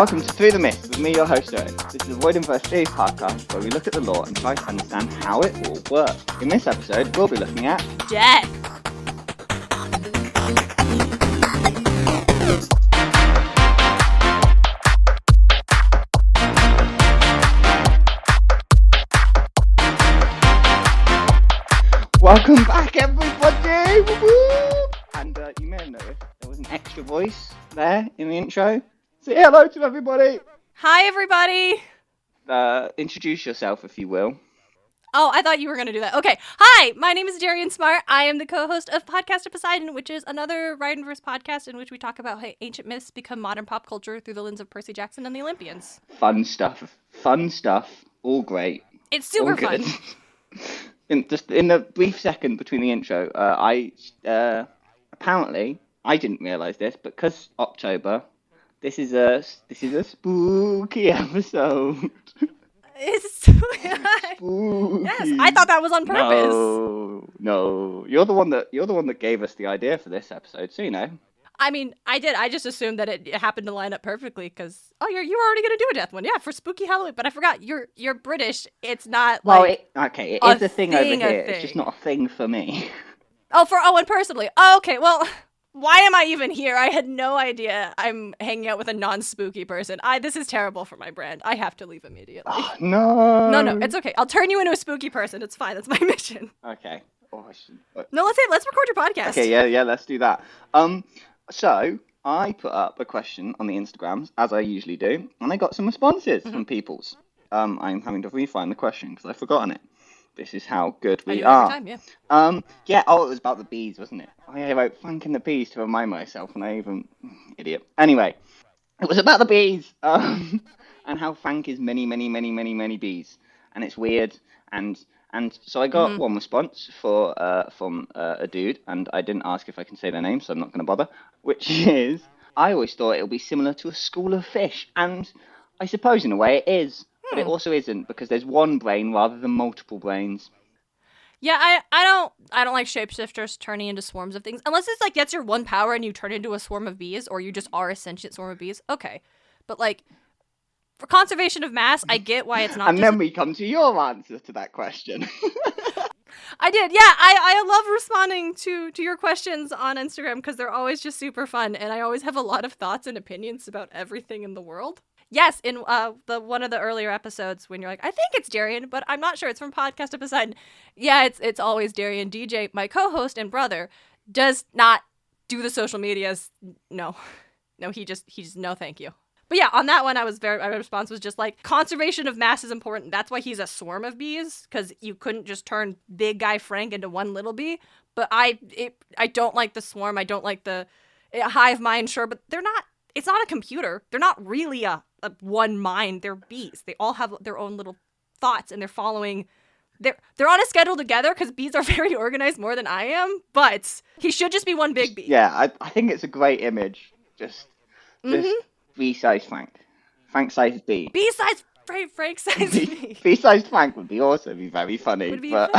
Welcome to Through the Myths with me, your host, Owen. This is a Void University podcast where we look at the lore and try to understand how it all works. In this episode, we'll be looking at death. Welcome back, everybody! Woo-woo! And you may have noticed there was an extra voice there in the intro. Say hello to everybody! Hi, everybody! Introduce yourself, if you will. Oh, I thought you were going to do that. Okay. Hi, my name is Darien Smart. I am the co-host of Podcast of Poseidon, which is another Ride-and-Verse podcast in which we talk about how ancient myths become modern pop culture through the lens of Percy Jackson and the Olympians. Fun stuff. All great. It's super fun. In the brief second between the intro, apparently I didn't realise this, but because October, this is a spooky episode. It's spooky. Yes, I thought that was on purpose. No, you're the one that gave us the idea for this episode, so you know. I mean, I did. I just assumed that it happened to line up perfectly because you were already gonna do a death one, yeah, for spooky Halloween. But I forgot you're British. It's not like it is a thing over here. It's just not a thing for me. Oh, for Owen personally. Oh, okay. Well, why am I even here? I had no idea I'm hanging out with a non-spooky person. This is terrible for my brand. I have to leave immediately. Oh, no. No, it's okay. I'll turn you into a spooky person. It's fine. That's my mission. Okay. No, let's record your podcast. Okay, yeah, let's do that. So I put up a question on the Instagrams, as I usually do, and I got some responses from people's. I'm having to re-find the question because I've forgotten it. This is how good we are. Every time, yeah. It was about the bees, wasn't it? I wrote "Frank the bees" to remind myself, and I even idiot. Anyway, it was about the bees, and how Frank is many bees, and it's weird. And so I got one response from a dude, and I didn't ask if I can say their name, so I'm not going to bother. Which is, I always thought it would be similar to a school of fish, and I suppose in a way it is. But it also isn't, because there's one brain rather than multiple brains. Yeah, I don't like shapeshifters turning into swarms of things. Unless it's like that's your one power and you turn into a swarm of bees, or you just are a sentient swarm of bees. Okay. But like, for conservation of mass, I get why it's not And then we come to your answer to that question. I did, yeah. I love responding to your questions on Instagram because they're always just super fun, and I always have a lot of thoughts and opinions about everything in the world. Yes, in one of the earlier episodes when you're like, I think it's Darien, but I'm not sure. It's from Podcast of Poseidon. Yeah, it's always Darien. DJ, my co-host and brother, does not do the social medias. No, he just no, thank you. But yeah, on that one, my response was just like, conservation of mass is important. That's why he's a swarm of bees, because you couldn't just turn big guy Frank into one little bee. But I don't like the swarm. I don't like the hive mind, sure, but they're not. It's not a computer. They're not really a one mind. They're bees. They all have their own little thoughts, and they're following. They're on a schedule together because bees are very organized more than I am. But he should just be one big bee. Yeah, I think it's a great image. Just bee-sized Frank. Frank-sized bee. Bee-sized Frank-sized bee. Bee-sized Frank would be also be very funny. Would be but...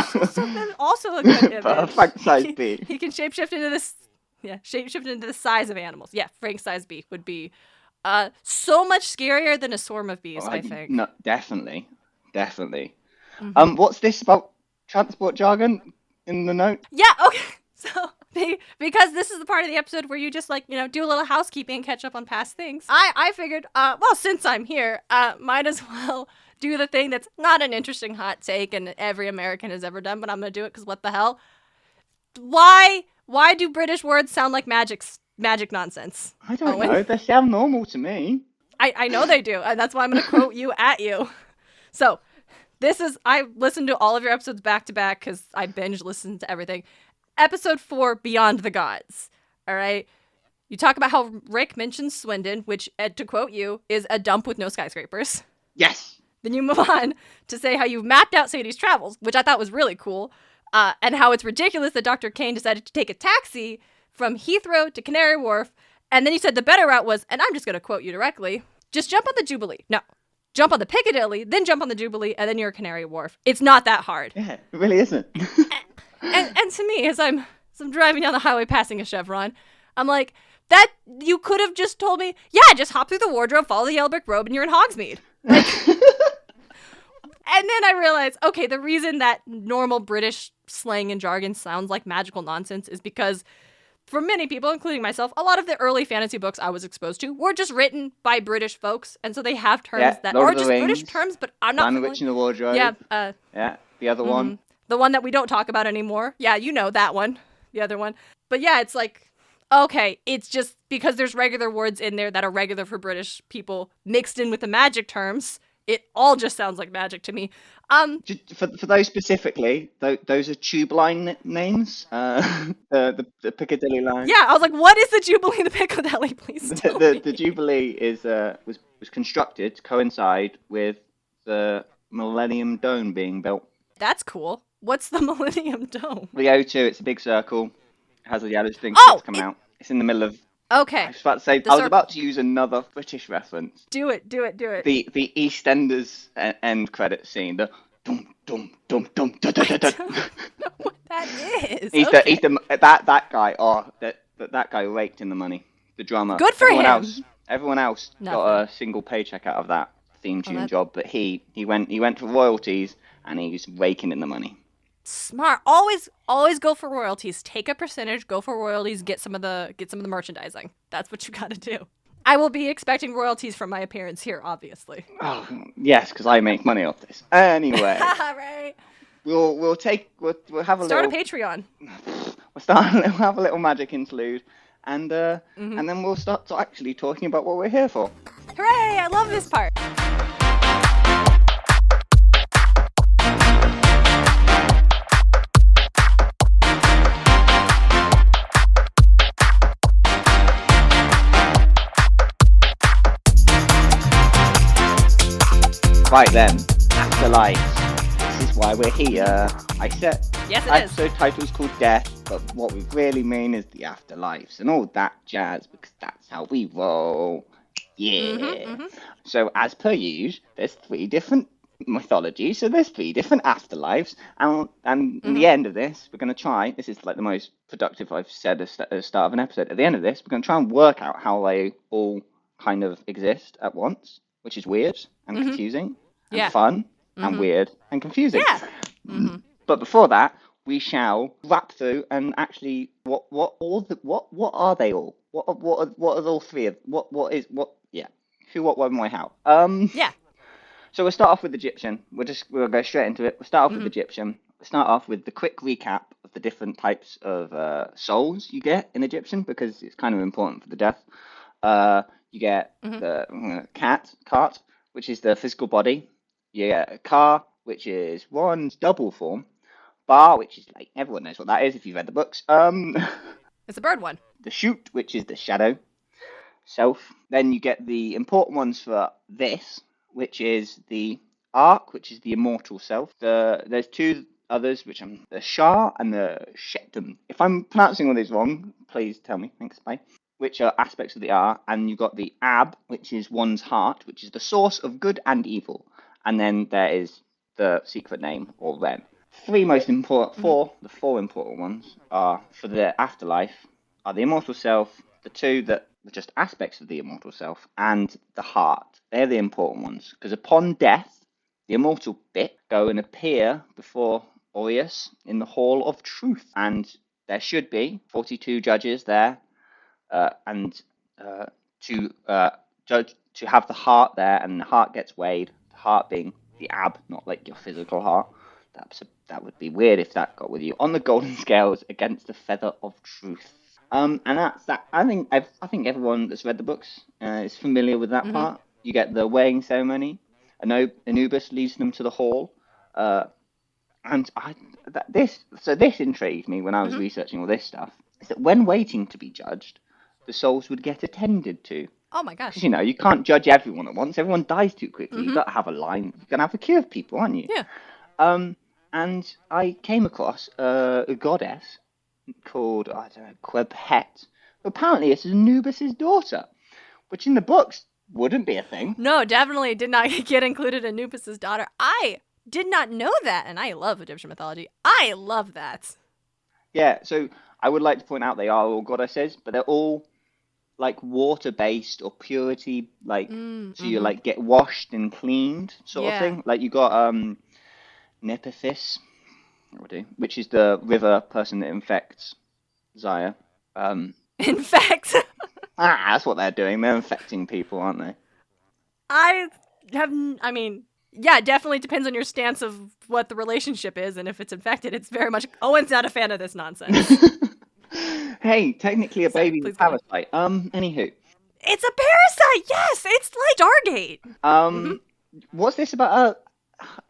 also a good image. But a Frank-sized bee. He can shapeshift into this. Yeah, shapeshift into the size of animals. Yeah, Frank-sized bee would be so much scarier than a swarm of bees, I think. No, definitely. What's this about transport jargon in the note? Yeah, okay. So, because this is the part of the episode where you just, like, do a little housekeeping and catch up on past things. I figured, since I'm here, might as well do the thing that's not an interesting hot take and every American has ever done, but I'm going to do it because what the hell? Why do British words sound like magic nonsense? I don't know. They sound normal to me. I know they do, and that's why I'm going to quote you at you. So, I listened to all of your episodes back to back because I binge listened to everything. Episode 4, Beyond the Gods. All right? You talk about how Rick mentions Swindon, which, to quote you, is a dump with no skyscrapers. Yes. Then you move on to say how you've mapped out Sadie's travels, which I thought was really cool. And how it's ridiculous that Dr. Kane decided to take a taxi from Heathrow to Canary Wharf. And then you said the better route was, and I'm just going to quote you directly, just jump on the Jubilee. No, jump on the Piccadilly, then jump on the Jubilee, and then you're at Canary Wharf. It's not that hard. Yeah, it really isn't. and to me, as I'm driving down the highway passing a Chevron, I'm like, That you could have just told me, yeah, just hop through the wardrobe, follow the yellow brick road, and you're in Hogsmeade. Like, and then I realized, okay, the reason that normal British slang and jargon sounds like magical nonsense is because for many people, including myself, a lot of the early fantasy books I was exposed to were just written by British folks, and so they have terms that Lord are of the just Rings, British terms, but I'm not Lion, the familiar. Witch in the Wardrobe. Yeah, the other one. the one that we don't talk about anymore. Yeah, you know that one, the other one. But yeah, it's like, okay, it's just because there's regular words in there that are regular for British people mixed in with the magic terms. It all just sounds like magic to me. For those specifically, those are tube line names. The Piccadilly line. Yeah, I was like, what is the Jubilee in the Piccadilly? Please tell me. The Jubilee is was constructed to coincide with the Millennium Dome being built. That's cool. What's the Millennium Dome? The O2, it's a big circle. It has a yellow string coming out. It's in the middle of. Okay. I was about to say. I was about to use another British reference. Do it. The EastEnders end credit scene. The dum dum dum dum da da da da. What that is? He's that guy. Oh, that guy raked in the money. The drummer. Good for him. Everyone else got a single paycheck out of that theme tune job, but he went for royalties and he's raking in the money. Smart. Always go for royalties. Take a percentage, go for royalties, get some of the merchandising. That's what you got to do. I will be expecting royalties from my appearance here, obviously. Oh, yes, because I make money off this. Anyway. Right. We'll have a start a Patreon. We'll have a little magic interlude, and then we'll start actually talking about what we're here for. Hooray! I love this part. Right then, Afterlife. This is why we're here. Yes, it episode title's called Death, but what we really mean is the afterlives and all that jazz, because that's how we roll. Yeah. So as per usual, there's 3 different mythologies, so there's 3 different afterlives, and in the end of this, we're going to try, this is like the most productive I've said at the start of an episode, at the end of this, we're going to try and work out how they all kind of exist at once, which is weird and confusing. And fun and weird and confusing. Yeah. But before that, we shall wrap through and actually what are they all? What are all 3 of who, what, when, why, how? Yeah. So we'll start off with Egyptian. We'll go straight into it. We'll start off with Egyptian. We'll start off with the quick recap of the different types of souls you get in Egyptian, because it's kind of important for the death. You get the cart, which is the physical body. You get a car, which is one's double form. Bar, which is like, everyone knows what that is if you've read the books. It's a bird one. The shoot, which is the shadow self. Then you get the important ones for this, which is the ark, which is the immortal self. There's 2 others, which are the Shah and the Shetum. If I'm pronouncing all these wrong, please tell me. Thanks, bye. Which are aspects of the R. And you've got the Ab, which is one's heart, which is the source of good and evil. And then there is the secret name, or Ren. The 4 important ones are for the afterlife are the immortal self, the 2 that are just aspects of the immortal self, and the heart. They're the important ones, because upon death, the immortal bit go and appear before Orius in the Hall of Truth, and there should be 42 judges there, and to have the heart there, and the heart gets weighed. The heart being the ab, not like your physical heart. That would be weird if that got with you on the golden scales against the feather of truth. And that's that. I think everyone that's read the books is familiar with that part. You get the weighing ceremony. Anubis leads them to the hall, and this intrigued me when I was researching all this stuff. Is that when waiting to be judged, the souls would get attended to. Oh my gosh! Because you can't judge everyone at once. Everyone dies too quickly. You've got to have a line. You're gonna have a queue of people, aren't you? Yeah. And I came across a goddess called, I don't know, Quebhet. Apparently it's Anubis' daughter, which in the books wouldn't be a thing. No, definitely did not get included in Anubis' daughter. I did not know that, and I love Egyptian mythology. I love that. Yeah, so I would like to point out they are all goddesses, but they're all like water-based or purity, like so you Mm-hmm. like get washed and cleaned sort of Yeah. thing. Like you got Nephthys, which is the river person that infects Zaya. Um, In fact, that's what they're doing. They're infecting people, aren't they? I I mean, yeah, it definitely depends on your stance of what the relationship is and if it's infected. It's very much Owen's not a fan of this nonsense. Hey, technically a Sorry, baby's a please go on. parasite. Anywho, It's a parasite. Yes, it's like Stargate. Mhm. um, what's this about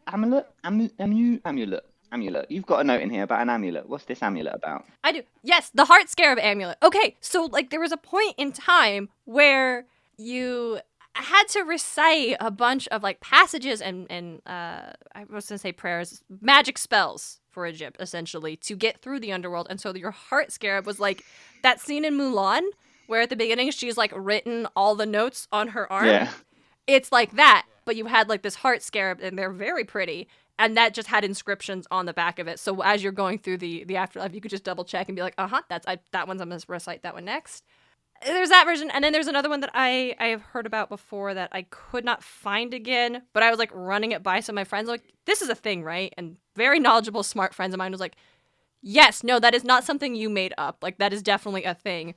amulet? Amulet. You've got a note in here about an amulet. What's this amulet about? I do. Yes, the heart scarab amulet. Okay, so like there was a point in time where you had to recite a bunch of like passages and I was gonna say prayers, magic spells for Egypt essentially to get through the underworld. And so your heart scarab was like that scene in Mulan where at the beginning she's like written all the notes on her arm. Yeah. It's like that, but you had like this heart scarab and they're very pretty. And that just had inscriptions on the back of it. So as you're going through the afterlife, you could just double check and be like, that one's I'm gonna recite that one next. There's that version, and then there's another one that I have heard about before that I could not find again, but I was like running it by some of my friends, like, this is a thing, right? And very knowledgeable, smart friends of mine was like, yes, no, that is not something you made up. Like that is definitely a thing.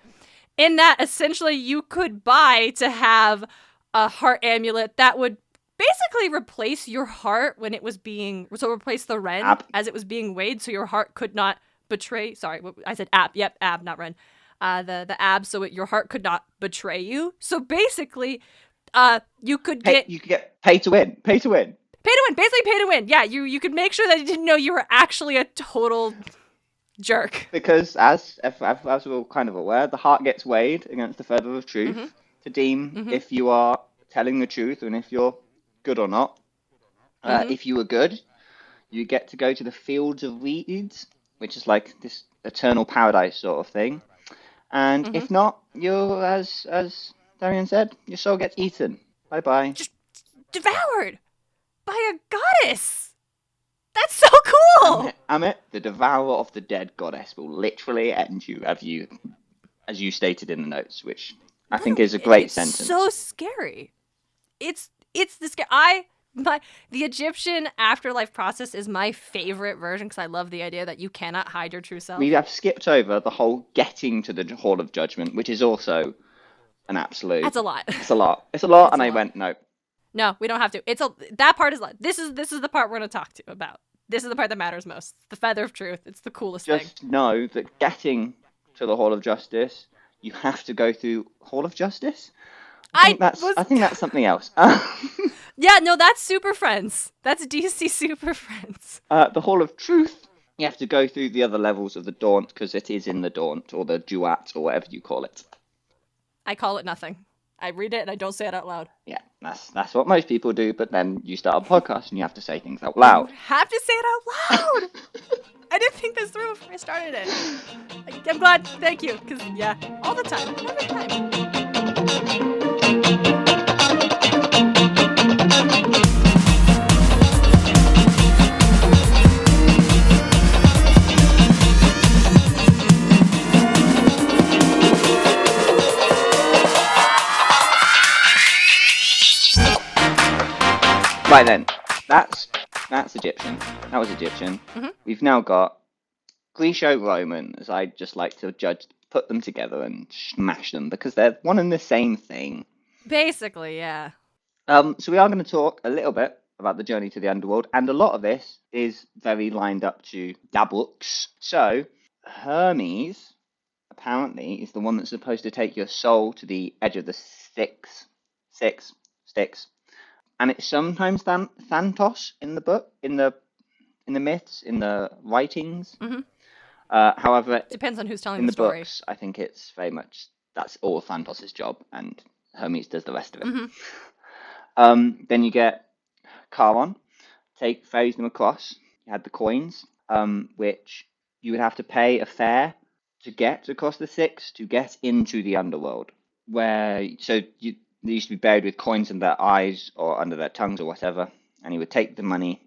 In that essentially you could buy to have a heart amulet that would basically replace your heart when it was being replace the ren Ab. as it was being weighed so your heart could not betray I said ab, yep, ab, not ren, the ab, so your heart could not betray you. So basically you could get You could get pay to win. Pay to win. pay to win, basically pay to win. Yeah, you could make sure that you didn't know you were actually a total jerk. Because as we're all kind of aware, the heart gets weighed against the feather of truth Mm-hmm. to deem Mm-hmm. if you are telling the truth and if you're good or not. Mm-hmm. If you were good, you get to go to the fields of reeds, which is like this eternal paradise sort of thing. And Mm-hmm. if not, you're as Darien said, your soul gets eaten. Bye bye. Just devoured by a goddess. That's so cool. Amit, the devourer of the dead goddess, will literally end you, as you stated in the notes, which I think is a great It's sentence. so scary. It's the scary. The Egyptian afterlife process is my favorite version because I love the idea that you cannot hide your true self. We have skipped over the whole getting to the Hall of Judgment, which is also an absolute. That's a lot. It's a lot. It's a lot, It's and a I lot. went no. No, we don't have to. That part is this is the part we're gonna talk to about. This is the part that matters most. The feather of truth. It's the coolest thing. Just know that getting to the Hall of Justice, you have to go through Hall of Justice. I think that's something else. Yeah, no, that's Super Friends. That's DC Super Friends. The Hall of Truth, you have to go through the other levels of the Daunt because it is in the Daunt or the Duat or whatever you call it. I call it nothing. I read it and I don't say it out loud. Yeah, that's what most people do. But then you start a podcast and you have to say things out loud. You have to say it out loud. I didn't think this through before I started it. I'm glad. Thank you. Because, yeah, all the time. Every time. Right then, that's Egyptian. That was Egyptian. Mm-hmm. We've now got Greco-Roman, as I just like to put them together and smash them because they're one and the same thing. Basically, yeah. So we are going to talk a little bit about the journey to the underworld, and a lot of this is very lined up to books. So Hermes apparently is the one that's supposed to take your soul to the edge of the six sticks. And it's sometimes Thantos in the book, in the myths, in the writings. Mm-hmm. However, Depends on who's telling in the the story. books, I think it's very much that's all Thantos' job, and Hermes does the rest of it. Mm-hmm. Then you get Charon, ferries them across. You had the coins, which you would have to pay a fare to get across the Styx to get into the underworld, they used to be buried with coins in their eyes or under their tongues or whatever, and you would take the money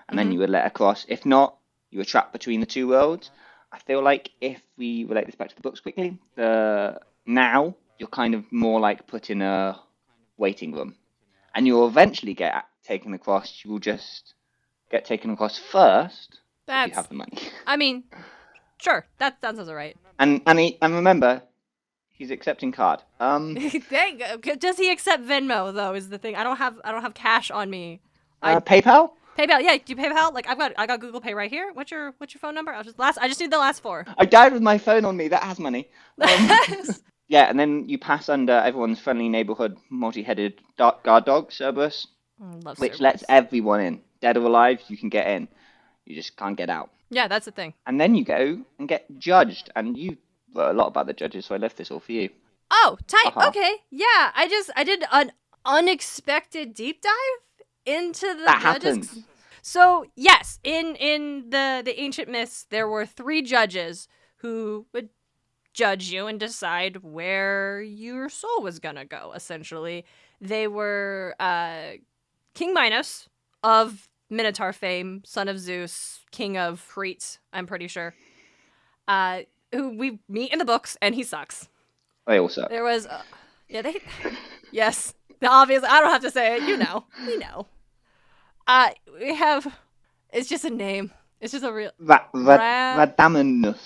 and then you would let across. If not, you were trapped between the two worlds. I feel like if we relate this back to the books quickly, now you're kind of more like put in a waiting room, and you'll eventually get taken across. You will just get taken across first if you That's, have the money. I mean, sure, that sounds right. And remember, he's accepting card. Does he accept Venmo though? Is the thing. I don't have cash on me. I PayPal. PayPal. Yeah, do you PayPal? Like I got Google Pay right here. What's your phone number? I just need the last four. I died with my phone on me. That has money. Yeah, and then you pass under everyone's friendly neighborhood multi-headed guard dog, Cerberus, Love which Cerberus. lets everyone in. Dead or alive, you can get in. You just can't get out. Yeah, that's the thing. And then you go and get judged. And you wrote a lot about the judges, so I left this all for you. Oh, tight. Uh-huh. Okay. Yeah, I did an unexpected deep dive into the That judges. happens. So, yes, in the ancient myths, there were 3 judges who would judge you and decide where your soul was going to go, essentially. They were King Minos of Minotaur fame, son of Zeus, king of Crete, I'm pretty sure, who we meet in the books, and he sucks. They all suck. There was, yes, the obvious, I don't have to say it, you know. We have, it's just a name. It's just a real, Radamanus.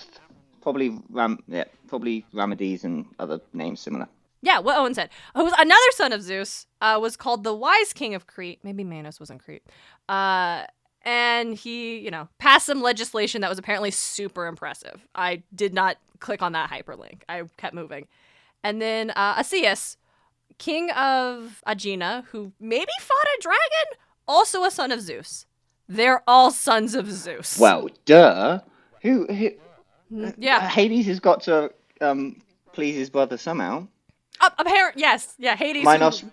Probably Ramades and other names similar. yeah, what Owen said. Who's another son of Zeus, was called the wise king of Crete. Maybe Minos wasn't Crete. And he, passed some legislation that was apparently super impressive. I did not click on that hyperlink. I kept moving. And then Asius, king of Aegina, who maybe fought a dragon, also a son of Zeus. They're all sons of Zeus. Well, duh. Who yeah. Hades has got to please his brother somehow. Yes. Yeah, Hades.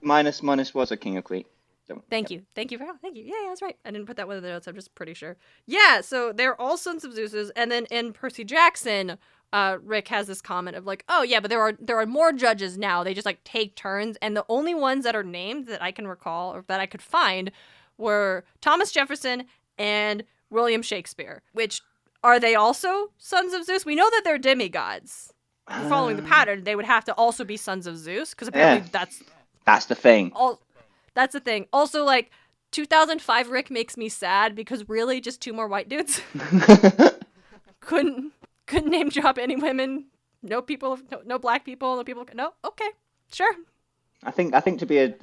Minus was a king of Crete. So, Thank you. Thank you. Yeah, that's right. I didn't put that one in the notes. I'm just pretty sure. Yeah, so they're all sons of Zeus's. And then in Percy Jackson, Rick has this comment of like, oh yeah, but there are more judges now. They just like take turns. And the only ones that are named that I can recall or that I could find were Thomas Jefferson and William Shakespeare. Which, are they also sons of Zeus? We know that they're demigods. Following the pattern, they would have to also be sons of Zeus because apparently that's the thing. That's the thing. Also, like, 2005 Rick makes me sad because really just 2 more white dudes. couldn't name drop any women. No people. No black people. No people. No. Okay. Sure. I think to be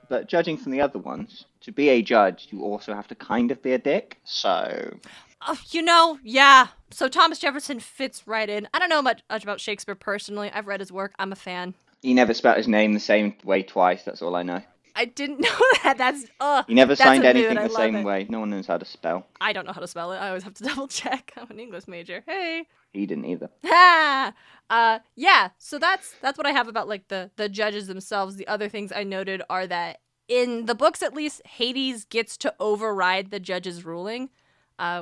but judging from the other ones, to be a judge, you also have to kind of be a dick. So. Yeah. So Thomas Jefferson fits right in. I don't know much about Shakespeare personally. I've read his work. I'm a fan. He never spelled his name the same way twice. That's all I know. I didn't know that. That's He never signed anything the same way. No one knows how to spell. I don't know how to spell it. I always have to double check. I'm an English major. Hey. He didn't either. Yeah. So that's what I have about like the judges themselves. The other things I noted are that in the books, at least, Hades gets to override the judge's ruling.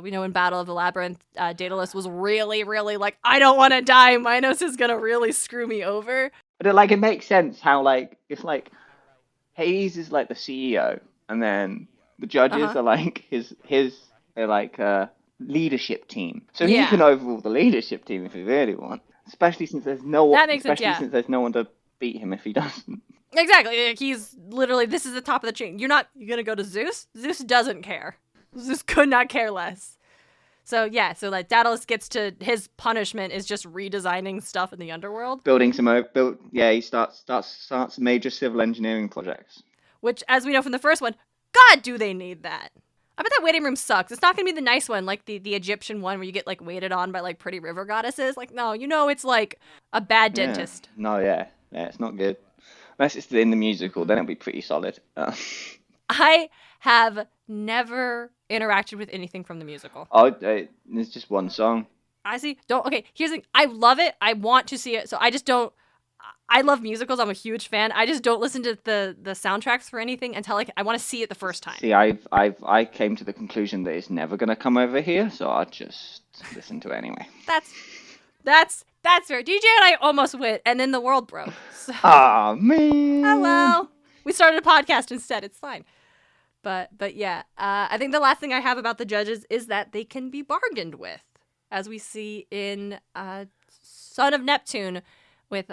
We know in Battle of the Labyrinth, Daedalus was really, really like, I don't want to die. Minos is gonna really screw me over. But it makes sense how it's like Hades is like the CEO, and then the judges are like his they're like leadership team. So he can overrule the leadership team if he really wants. Especially since there's no since there's no one to beat him if he doesn't. Exactly. He's literally, this is the top of the chain. You're gonna go to Zeus? Zeus doesn't care. Zeus could not care less. So yeah, so like Daedalus gets to, his punishment is just redesigning stuff in the underworld. He starts major civil engineering projects. Which, as we know from the first one, God, do they need that? I bet that waiting room sucks. It's not gonna be the nice one, like the Egyptian one where you get like waited on by like pretty river goddesses. Like, no, it's like a bad dentist. No, yeah, it's not good. Unless it's in the musical, then it'll be pretty solid. I have never interacted with anything from the musical. There's just one song. I see. Here's the thing. I love it. I want to see it. So I just don't. I love musicals. I'm a huge fan. I just don't listen to the soundtracks for anything until I want to see it the first time. See, I came to the conclusion that it's never gonna come over here, so I'll just listen to it anyway. That's fair. DJ and I almost went, and then the world broke. So. Oh man. Oh well. We started a podcast instead. It's fine. But yeah, I think the last thing I have about the judges is that they can be bargained with, as we see in Son of Neptune with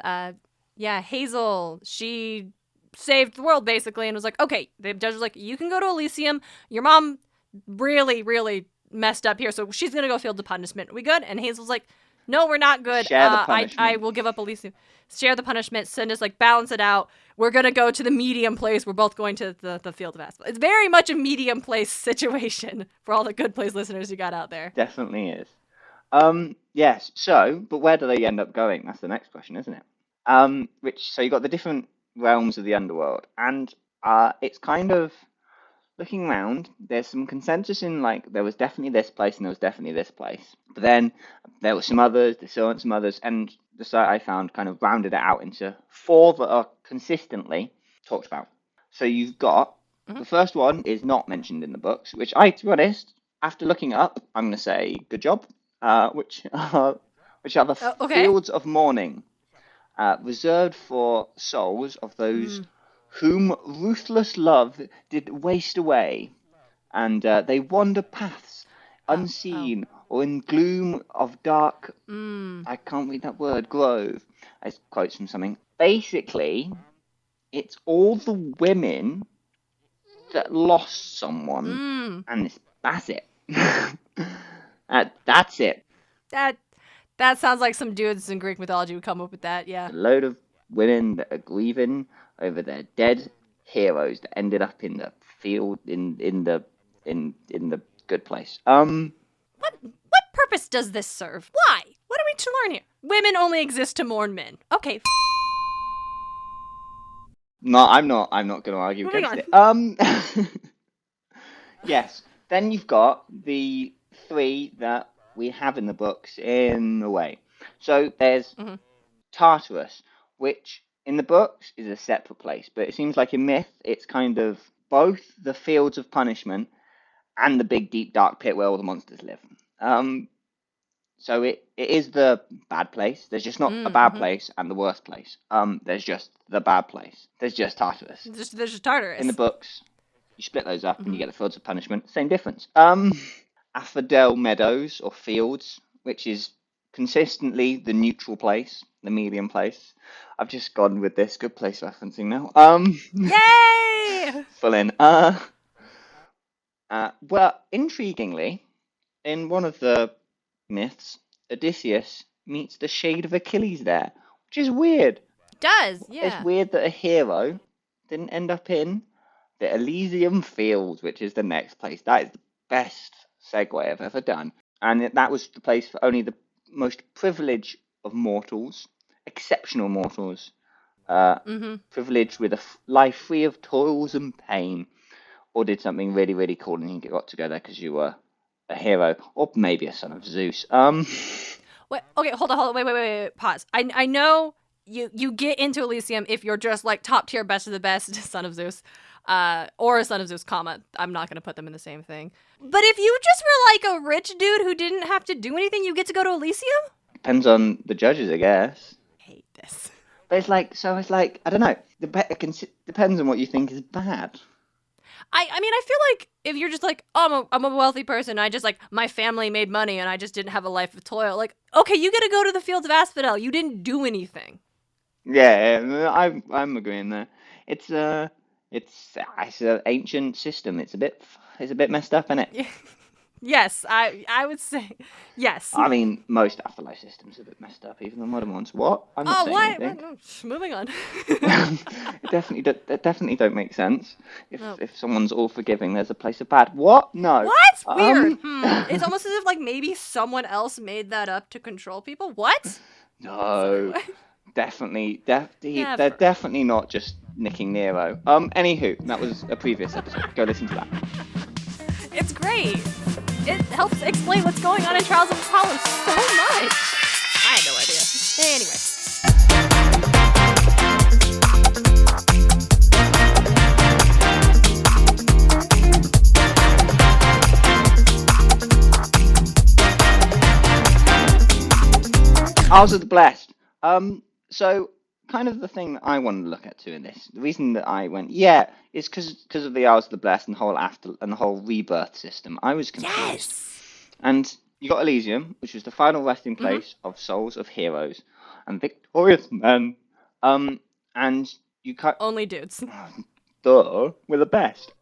Yeah, Hazel, she saved the world basically and was like, okay, the judge was like, you can go to Elysium. Your mom really, really messed up here, so she's gonna go field the punishment. We good? And Hazel's like, no, we're not good. Share the I punishment. will give up Elysium. Share the punishment. So just like balance it out. We're gonna go to the medium place. We're both going to the field of asphalt. It's very much a medium place situation for all the Good Place listeners you got out there. Definitely is. Yes. So, but where do they end up going? That's the next question, isn't it? So you got the different realms of the underworld, and it's kind of looking around. There's some consensus in like there was definitely this place and there was definitely this place, but then there were some others. There weren't some others, and the site I found kind of rounded it out into four that are consistently talked about. So you've got the first one is not mentioned in the books, which to be honest, after looking up, I'm going to say good job. Which are the Okay. fields of mourning, reserved for souls of those whom ruthless love did waste away, and they wander paths unseen or in gloom of dark. I can't read that word. Grove. I quotes from something. Basically, it's all the women that lost someone, and that's it. That's it. That sounds like some dudes in Greek mythology would come up with that. Yeah. A load of women that are grieving over their dead heroes that ended up in the field in the good place. What purpose does this serve? Why? What are we to learn here? Women only exist to mourn men. Okay. No, I'm not going to argue Moving against it. Yes. Then you've got the three that we have in the books in a way. So there's Tartarus, which in the books is a separate place, but it seems like in myth it's kind of both the fields of punishment and the big deep dark pit where all the monsters live. So it is the bad place. There's just not a bad place and the worst place. There's just the bad place. There's just Tartarus. There's just Tartarus. In the books, you split those up and you get the fields of punishment. Same difference. Asphodel Meadows or Fields, which is consistently the neutral place, the medium place. I've just gone with this good place referencing now. Yay! Full in. Well, intriguingly, in one of the myths, Odysseus meets the shade of Achilles there, which is weird. It does, yeah. It's weird that a hero didn't end up in the Elysium Fields, which is the next place. That is the best segue I've ever done. And that was the place for only the most privileged of mortals, exceptional mortals, privileged with a life free of toils and pain, or did something really, really cool and you got to go there because you were a hero, or maybe a son of Zeus. Wait, okay, hold on, wait, pause. I know you get into Elysium if you're just like top tier, best of the best, son of Zeus, or a son of Zeus, comma. I'm not gonna put them in the same thing. But if you just were like a rich dude who didn't have to do anything, you get to go to Elysium? Depends on the judges, I guess. I hate this. But it's like, I don't know. It depends on what you think is bad. I mean, I feel like if you're just like, oh, I'm a wealthy person, I just like, my family made money and I just didn't have a life of toil. Like, okay, you get to go to the fields of asphodel. You didn't do anything. Yeah, I'm agreeing there. It's an ancient system. It's a bit messed up, isn't it? Yes, I would say yes. I mean, most afterlife systems are a bit messed up, even the modern ones. What? I'm not saying anything. No, moving on. It definitely don't make sense. If someone's all forgiving, there's a place of bad. What? No. What? Weird. It's almost as if like maybe someone else made that up to control people. What? No. Definitely, they're definitely not just nicking Nero. Anywho, that was a previous episode. Go listen to that. It's great. It helps explain what's going on in Trials of Apollo so much. I had no idea. Anyway. Isles of the Blessed. So kind of the thing that I wanted to look at too in this, the reason that I went, is because of the Isles of the Blessed and the whole rebirth system. I was confused. Yes. And you got Elysium, which was the final resting place of souls of heroes and victorious men. And you cut. Only dudes. Duh, we're the best.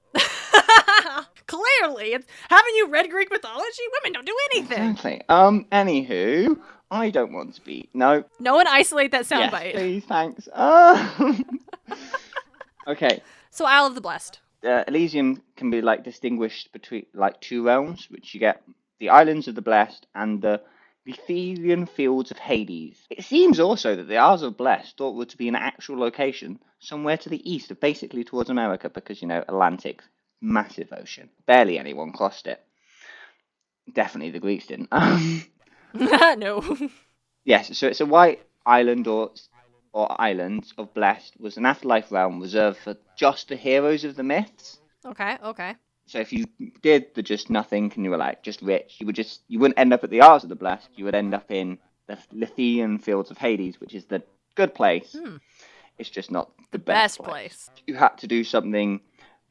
Clearly, haven't you read Greek mythology? Women don't do anything. Exactly. Anywho, I don't want to be. No. No one isolate that Yes, soundbite. please, thanks. Okay. So Isle of the Blessed. Elysium can be like distinguished between like two realms, which you get the Islands of the Blessed and the Lethean Fields of Hades. It seems also that the Isles of Blessed thought were to be an actual location somewhere to the east, basically towards America, because Atlantic, massive ocean, barely anyone crossed it. Definitely the Greeks didn't. No. Yes, so it's a white island or islands of Blessed was an afterlife realm reserved for just the heroes of the myths. Okay. So if you did the just nothing and you were like just rich, you wouldn't end up at the Isles of the Blessed. You would end up in the Lethean Fields of Hades, which is the good place. It's just not the best place. You had to do something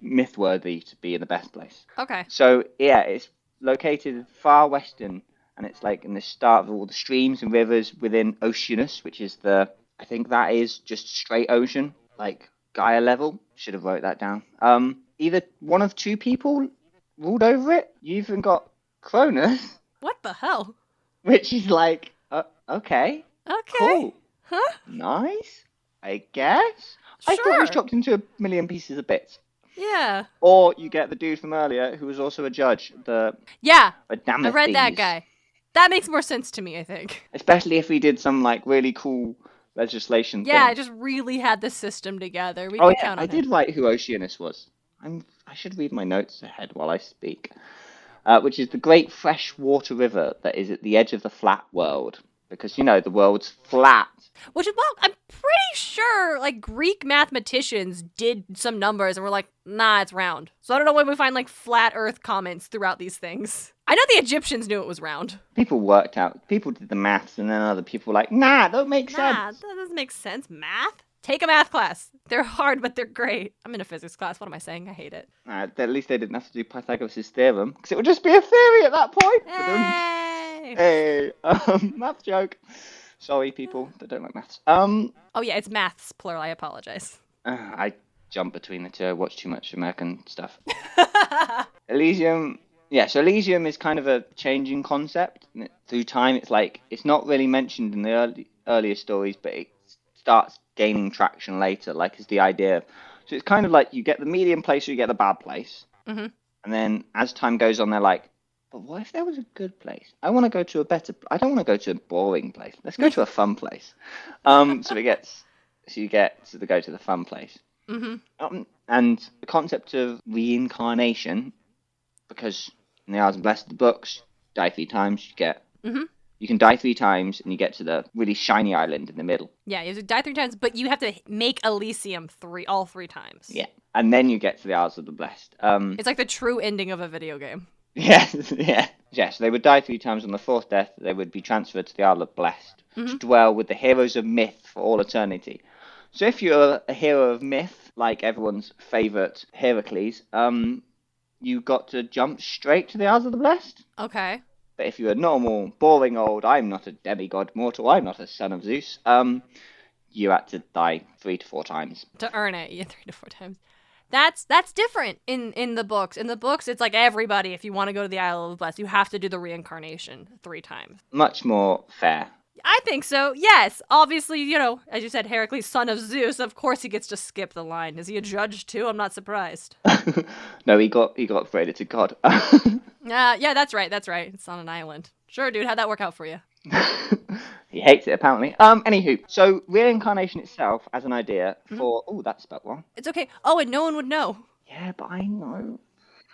myth-worthy to be in the best place. Okay. So yeah, it's located far western, and it's like in the start of all the streams and rivers within Oceanus, which is I think that is just straight ocean, like Gaia level. Should have wrote that down. Either one of two people ruled over it. You even got Cronus. What the hell? Which is like, okay. Okay. Cool. Huh? Nice, I guess. Sure. I thought it was chopped into a million pieces of bits. Yeah. Or you get the dude from earlier who was also a judge. Yeah. I read that guy. That makes more sense to me, I think. Especially if we did some like really cool legislation Yeah, thing. I just really had the system together. We Oh could yeah, count on I him. did write who Oceanus was. I should read my notes ahead while I speak. Which is the great freshwater river that is at the edge of the flat world. Because, the world's flat. Which, well, I'm pretty sure, like, Greek mathematicians did some numbers and were like, nah, it's round. So I don't know why we find, like, flat earth comments throughout these things. I know the Egyptians knew it was round. People did the maths, and then other people were like, nah, that don't make sense. Nah, that doesn't make sense. Math? Take a math class. They're hard, but they're great. I'm in a physics class. What am I saying? I hate it. At least they didn't have to do Pythagoras' theorem, because it would just be a theory at that point. Hey! Hey, math joke. Sorry, people that don't like maths. Oh yeah, it's maths, plural. I apologize. I jump between the two. I watch too much American stuff. Elysium. Yeah, so Elysium is kind of a changing concept. Through time, it's not really mentioned in the earlier stories, but it starts gaining traction later, as the idea. So it's kind of like you get the medium place or you get the bad place. Mm-hmm. And then as time goes on, they're like, but what if there was a good place? I want to go to I don't want to go to a boring place. Let's go to a fun place. So you get to go to the fun place. Mm-hmm. And the concept of reincarnation, because in the Isles of Blessed, the books, die 3 times, you can die 3 times and you get to the really shiny island in the middle. Yeah, you have to die 3 times, but you have to make Elysium all 3 times. Yeah, and then you get to the Isles of the Blessed. It's like the true ending of a video game. Yes, yeah. Yes, they would die 3 times. On the 4th death, they would be transferred to the Isle of Blessed to dwell with the heroes of myth for all eternity. So if you're a hero of myth, like everyone's favourite Heracles, you got to jump straight to the Isles of the Blessed. Okay. But if you're a normal, boring old, I'm not a demigod mortal, I'm not a son of Zeus, you had to die 3 to 4 times. To earn it, yeah, 3 to 4 times. That's different in the books. In the books, it's like everybody, if you want to go to the Isle of the Blessed, you have to do the reincarnation 3 times. Much more fair. I think so, yes. Obviously, as you said, Heracles, son of Zeus, of course he gets to skip the line. Is he a judge too? I'm not surprised. No, he got upgraded to god. Yeah, that's right. It's on an island. Sure, dude, how'd that work out for you? He hates it, apparently. Anywho, so reincarnation itself as an idea for... Oh, that's spelled wrong. It's okay. Oh, and no one would know. Yeah, but I know.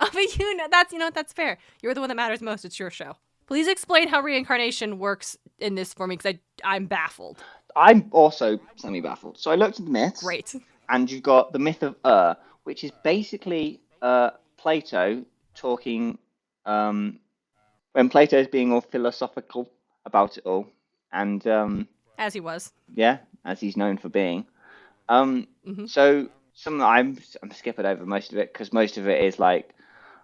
Oh, but that's fair. You're the one that matters most. It's your show. Please explain how reincarnation works in this for me, because I'm baffled. I'm also semi-baffled. So I looked at the myths. Great. And you got the myth of which is basically Plato talking... when Plato is being all philosophical about it all. And as he was. Yeah, as he's known for being. So I'm skipping over most of it, because most of it is like,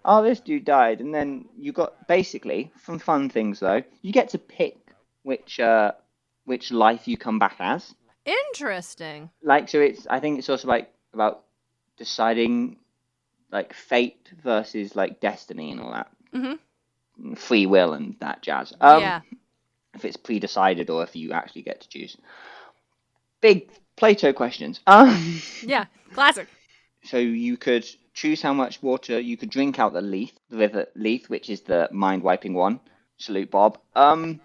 oh, this dude died, and then you got basically from fun things though, you get to pick which life you come back as. Interesting. Like, so I think it's also like about deciding like fate versus like destiny and all that, Mm-hmm. free will and that jazz. Yeah. If it's pre-decided or if you actually get to choose. Big Plato questions. Yeah. Classic. So you could choose how much water you could drink out the river Leith, which is the mind-wiping one. Salute, Bob. Oh,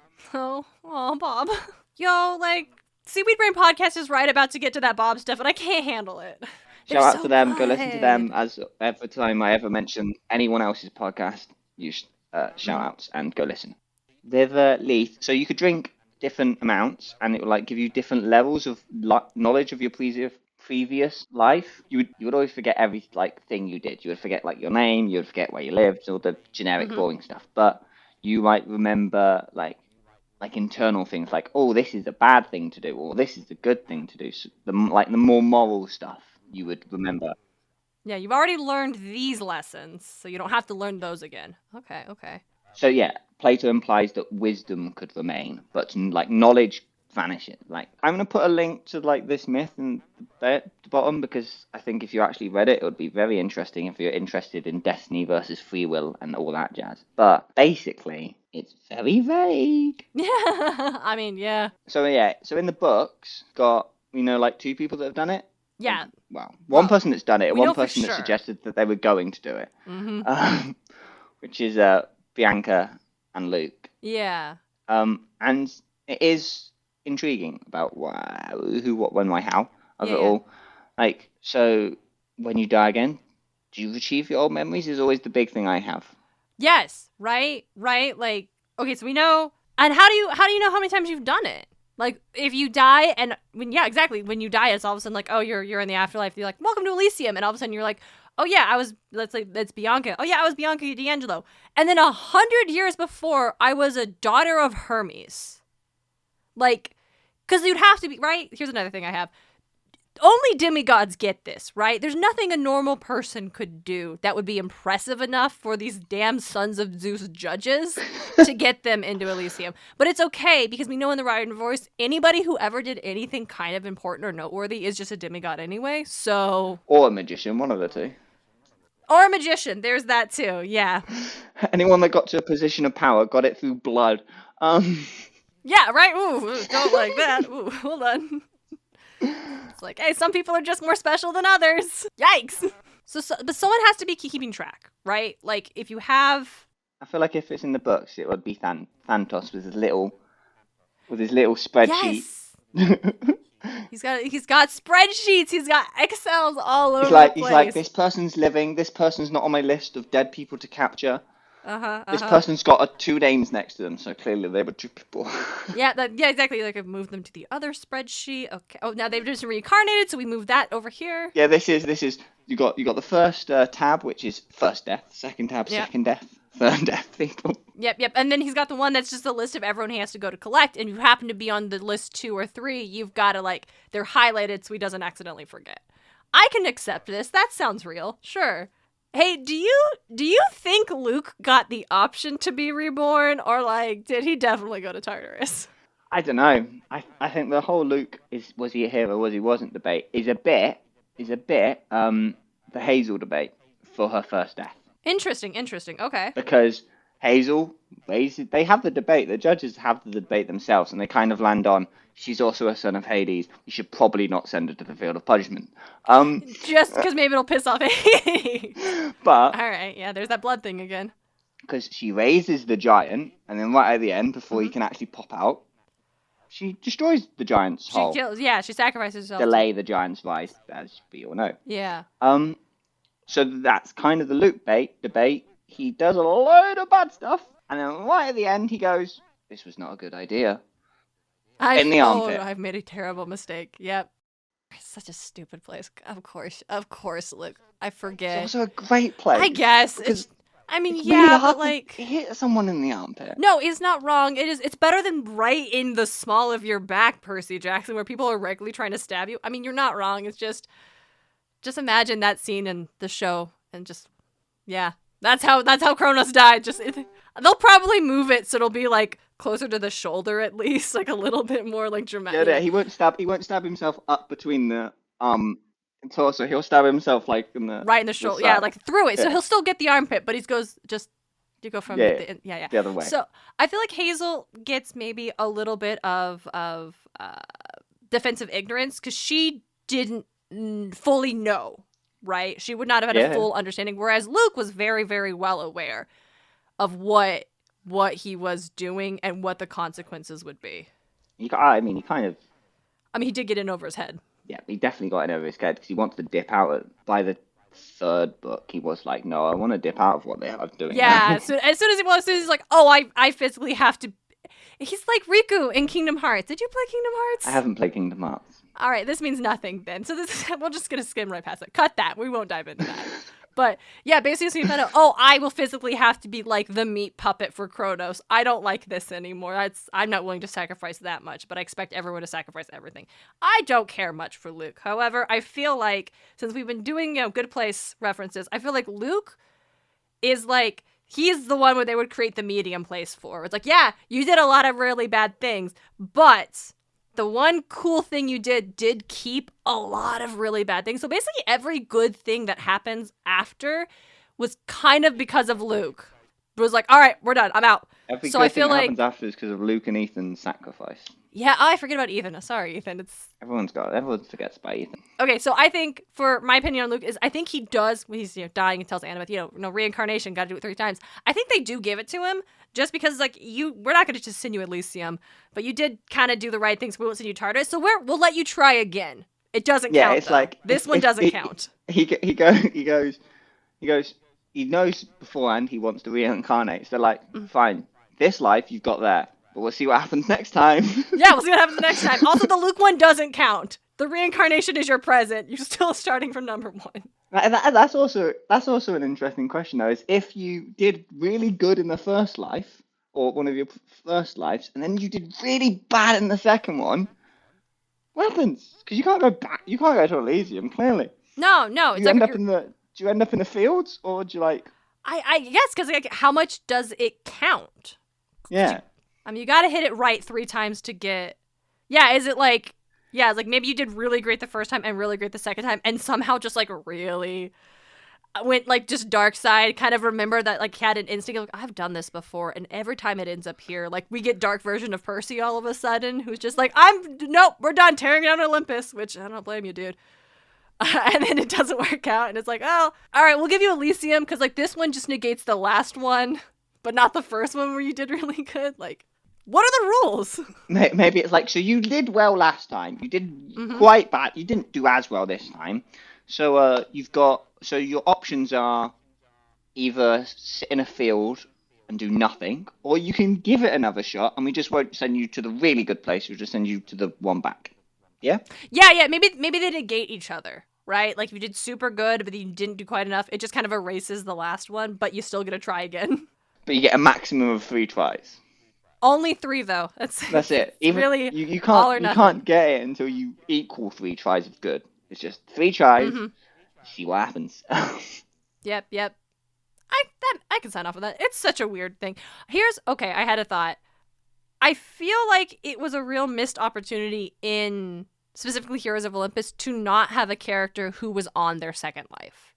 Bob. Yo, like, Seaweed Brain Podcast is right about to get to that Bob stuff, and I can't handle it. They're Shout out to so them. Go listen to them. good. As every time I ever mention anyone else's podcast, use shout Mm-hmm. outs and go listen. River Leith. So you could drink different amounts, and it would like give you different levels of knowledge of your previous life. You would always forget every like thing you did. You would forget like your name. You would forget where you lived, all the generic Mm-hmm. boring stuff. But you might remember like internal things, like, oh, this is a bad thing to do, or this is a good thing to do. So the more moral stuff you would remember. Yeah, you've already learned these lessons, so you don't have to learn those again. Okay. So yeah, Plato implies that wisdom could remain, but like knowledge vanishes. Like, I'm gonna put a link to like this myth in the bottom, because I think if you actually read it, it would be very interesting if you're interested in destiny versus free will and all that jazz. But basically, it's very vague. Yeah. I mean, yeah. So yeah, so in the books, got like two people that have done it. Yeah. Well, one Well, person that's done it, and we know one for person that sure. suggested that they were going to do it, Mm-hmm. which is Bianca and Luke. Yeah. And it is intriguing about who, what, when, why, how of Yeah, it yeah. all. Like, so when you die again, do you achieve your old memories? Is always the big thing I have. Yes. Right. Like, okay, so we know. And how do you know how many times you've done it? Like, if you die and when you die, it's all of a sudden like, oh, you're in the afterlife. You're like, welcome to Elysium, and all of a sudden you're like, oh yeah, I was. That's Bianca. Oh yeah, I was Bianca D'Angelo. And then 100 years before, I was a daughter of Hermes. Like, because you'd have to be right. Here's another thing I have. Only demigods get this, right? There's nothing a normal person could do that would be impressive enough for these damn sons of Zeus judges to get them into Elysium. But it's okay, because we know in the writer voice, anybody who ever did anything kind of important or noteworthy is just a demigod anyway, so... Or a magician, one of the two. Or a magician, there's that too, yeah. Anyone that got to a position of power got it through blood. Yeah, right? Ooh, don't like that. Ooh, hold on. It's like, hey, some people are just more special than others. Yikes. But someone has to be keeping track, right? Like, if you have... I feel like if it's in the books, it would be Thantos with his little spreadsheet. Yes. He's got spreadsheets. He's got Excels all over He's like, the place. he's like, this person's living. This person's not on my list of dead people to capture. This person's got 2 names next to them, so clearly they were 2 people. Yeah, exactly. Like, I've moved them to the other spreadsheet. Okay. Oh, now they've just reincarnated, so we move that over here. Yeah, this is you got the first tab, which is first death. Second tab, second death. Third death people. Yep. And then he's got the one that's just a list of everyone he has to go to collect, and you happen to be on the list 2 or 3, you've got to, like, they're highlighted so he doesn't accidentally forget. I can accept this. That sounds real. Sure. Hey, do you think Luke got the option to be reborn, or like did he definitely go to Tartarus? I don't know. I think the whole Luke was he a hero, was he wasn't debate is a bit the Hazel debate for her first death. Interesting. Okay. Because Hazel they have the debate. The judges have the debate themselves, and they kind of land on she's also a son of Hades. You should probably not send her to the field of punishment. Just because maybe it'll piss off Hades. But all right, yeah, there's that blood thing again. Because she raises the giant, and then right at the end, before he can actually pop out, she destroys the giant's hull. She sacrifices herself. Delay the giant's rise, as we all know. Yeah. So that's kind of the Luke debate. He does a load of bad stuff, and then right at the end, he goes, "This was not a good idea." In the armpit. I've made a terrible mistake. Yep. It's such a stupid place. Of course, Luke. I forget. It's also a great place. I guess. It's Yeah, but like hit someone in the armpit. No, it's not wrong. It's better than right in the small of your back, Percy Jackson, where people are regularly trying to stab you. I mean, you're not wrong. It's just imagine that scene in the show and just, yeah, that's how Kronos died. Just They'll probably move it so it'll be like closer to the shoulder at least, like a little bit more like dramatic. Yeah, he won't stab himself up between the torso. He'll stab himself like in the Right in the shoulder. side. Yeah, like through it. So Yeah. he'll still get the armpit, but he goes just you go from the other way. So I feel like Hazel gets maybe a little bit of defensive ignorance because she didn't fully know, right? She would not have had a full understanding, whereas Luke was very, very well aware of what he was doing and what the consequences would be. He did get in over his head. Yeah, he definitely got in over his head because he wanted to dip out. By the third book, he was like, no, I want to dip out of what they are doing. Yeah, so as soon as he's like, oh, I physically have to. He's like Riku in Kingdom Hearts. Did you play Kingdom Hearts? I haven't played Kingdom Hearts. All right, this means nothing then. So we're just going to skim right past it. Cut that. We won't dive into that. But yeah, basically so you find out, oh, I will physically have to be like the meat puppet for Kronos. I don't like this anymore. I'm not willing to sacrifice that much, but I expect everyone to sacrifice everything. I don't care much for Luke. However, I feel like since we've been doing, Good Place references, I feel like Luke is like, he's the one where they would create the medium place for. It's like, yeah, you did a lot of really bad things, but the one cool thing you did keep a lot of really bad things. So basically every good thing that happens after was kind of because of Luke. It was like, all right, we're done. I'm out. Every so good I feel thing that like happens after is because of Luke and Ethan's sacrifice. Yeah, I forget about Ethan. Sorry, Ethan. Everyone forgets about Ethan. Okay, so I think, for my opinion on Luke, is I think he does, when he's dying and tells Annabeth, reincarnation, gotta do it 3 times. I think they do give it to him, just because, like, we're not gonna just send you Elysium, but you did kind of do the right things, we won't send you TARDIS, so we'll let you try again. It doesn't count, it's though. like... This one doesn't count. He goes, he knows beforehand he wants to reincarnate, so they're like, fine, this life you've got there. But we'll see what happens next time. Yeah, we'll see what happens next time. Also, the Luke one doesn't count. The reincarnation is your present. You're still starting from number 1. That's also an interesting question, though, is if you did really good in the first life, or one of your first lives, and then you did really bad in the second one, what happens? Because you can't go back. You can't go to Elysium, clearly. No. Do you end up in the fields, or do you like... I guess, because like, how much does it count? Yeah. You gotta hit it right 3 times to get... Yeah, is it like... Yeah, it's like maybe you did really great the first time and really great the second time and somehow just like really went like just dark side, kind of remember that like had an instinct like, I've done this before, and every time it ends up here, like we get dark version of Percy all of a sudden, who's just like, nope, we're done tearing down Olympus, which I don't blame you, dude. And then it doesn't work out, and it's like, oh, all right, we'll give you Elysium, because like this one just negates the last one, but not the first one where you did really good. Like, what are the rules? Maybe it's like, so you did well last time. You did quite bad. You didn't do as well this time. So so your options are either sit in a field and do nothing, or you can give it another shot, and we just won't send you to the really good place. We'll just send you to the one back. Yeah? Yeah. Maybe they negate each other, right? Like if you did super good, but you didn't do quite enough, it just kind of erases the last one, but you still get to try again. But you get a maximum of 3 tries. Only 3 though. That's it. Even really you all or nothing. You can't get it until you equal 3 tries of good. It's just 3 tries. See what happens. Yep. I can sign off on that. It's such a weird thing. I had a thought. I feel like it was a real missed opportunity in specifically Heroes of Olympus to not have a character who was on their second life.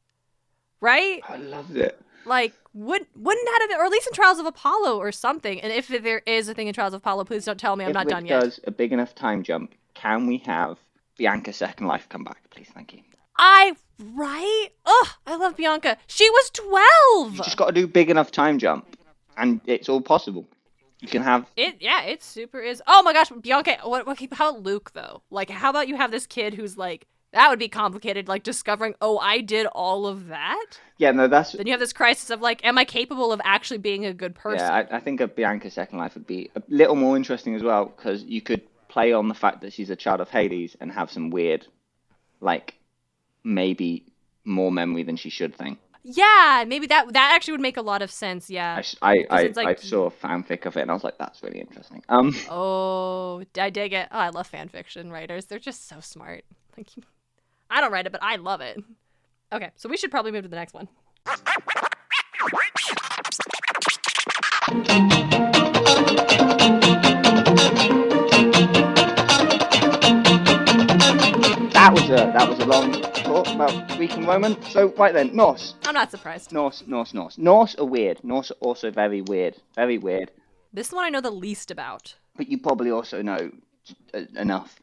Right? I loved it. Like, wouldn't that have been, or at least in Trials of Apollo or something? And if there is a thing in Trials of Apollo, please don't tell me I'm not done yet. If Rick does a big enough time jump, can we have Bianca's second life come back? Please, thank you. Right? Ugh, I love Bianca. She was 12! You just got to do big enough time jump, and it's all possible. You can have... It super is. Oh my gosh, Bianca, how about Luke, though? Like, how about you have this kid who's like, that would be complicated, like discovering, oh, I did all of that? Yeah, no, that's... Then you have this crisis of like, am I capable of actually being a good person? Yeah, I think a Bianca's second life would be a little more interesting as well, because you could play on the fact that she's a child of Hades and have some weird, like, maybe more memory than she should thing. Yeah, maybe that actually would make a lot of sense, yeah. I saw a fanfic of it and I was like, that's really interesting. Oh, I dig it. Oh, I love fanfiction writers. They're just so smart. Like, I don't write it, but I love it. Okay, so we should probably move to the next one. long talk about Greek and Roman. So, right then, Norse. I'm not surprised. Norse. Norse are weird. Norse are also very weird. Very weird. This is the one I know the least about. But you probably also know enough.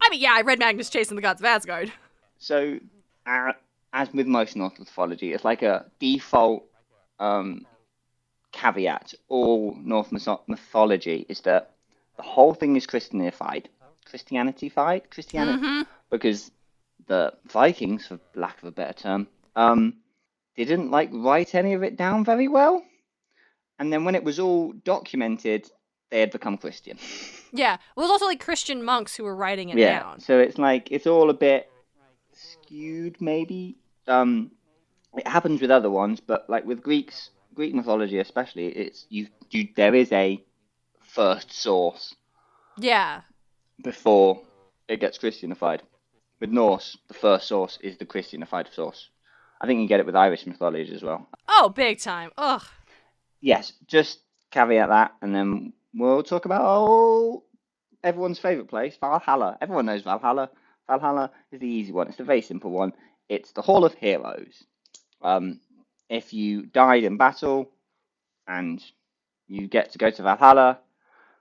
I mean, yeah, I read Magnus Chasing the Gods of Asgard. So, as with most Norse mythology, it's like a default caveat. All Norse mythology is that the whole thing is Christianified. Because the Vikings, for lack of a better term, didn't write any of it down very well. And then when it was all documented, they had become Christian. Yeah, well, it was also Christian monks who were writing it down. So it's all a bit skewed, maybe. It happens with other ones, but with Greek mythology especially, there is a first source. Yeah. Before it gets Christianified. With Norse, the first source is the Christianified source. I think you get it with Irish mythology as well. Oh, big time. Ugh. Yes, just caveat that, and then we'll talk about everyone's favourite place, Valhalla. Everyone knows Valhalla. Valhalla is the easy one. It's the very simple one. It's the Hall of Heroes. If you died in battle, and you get to go to Valhalla,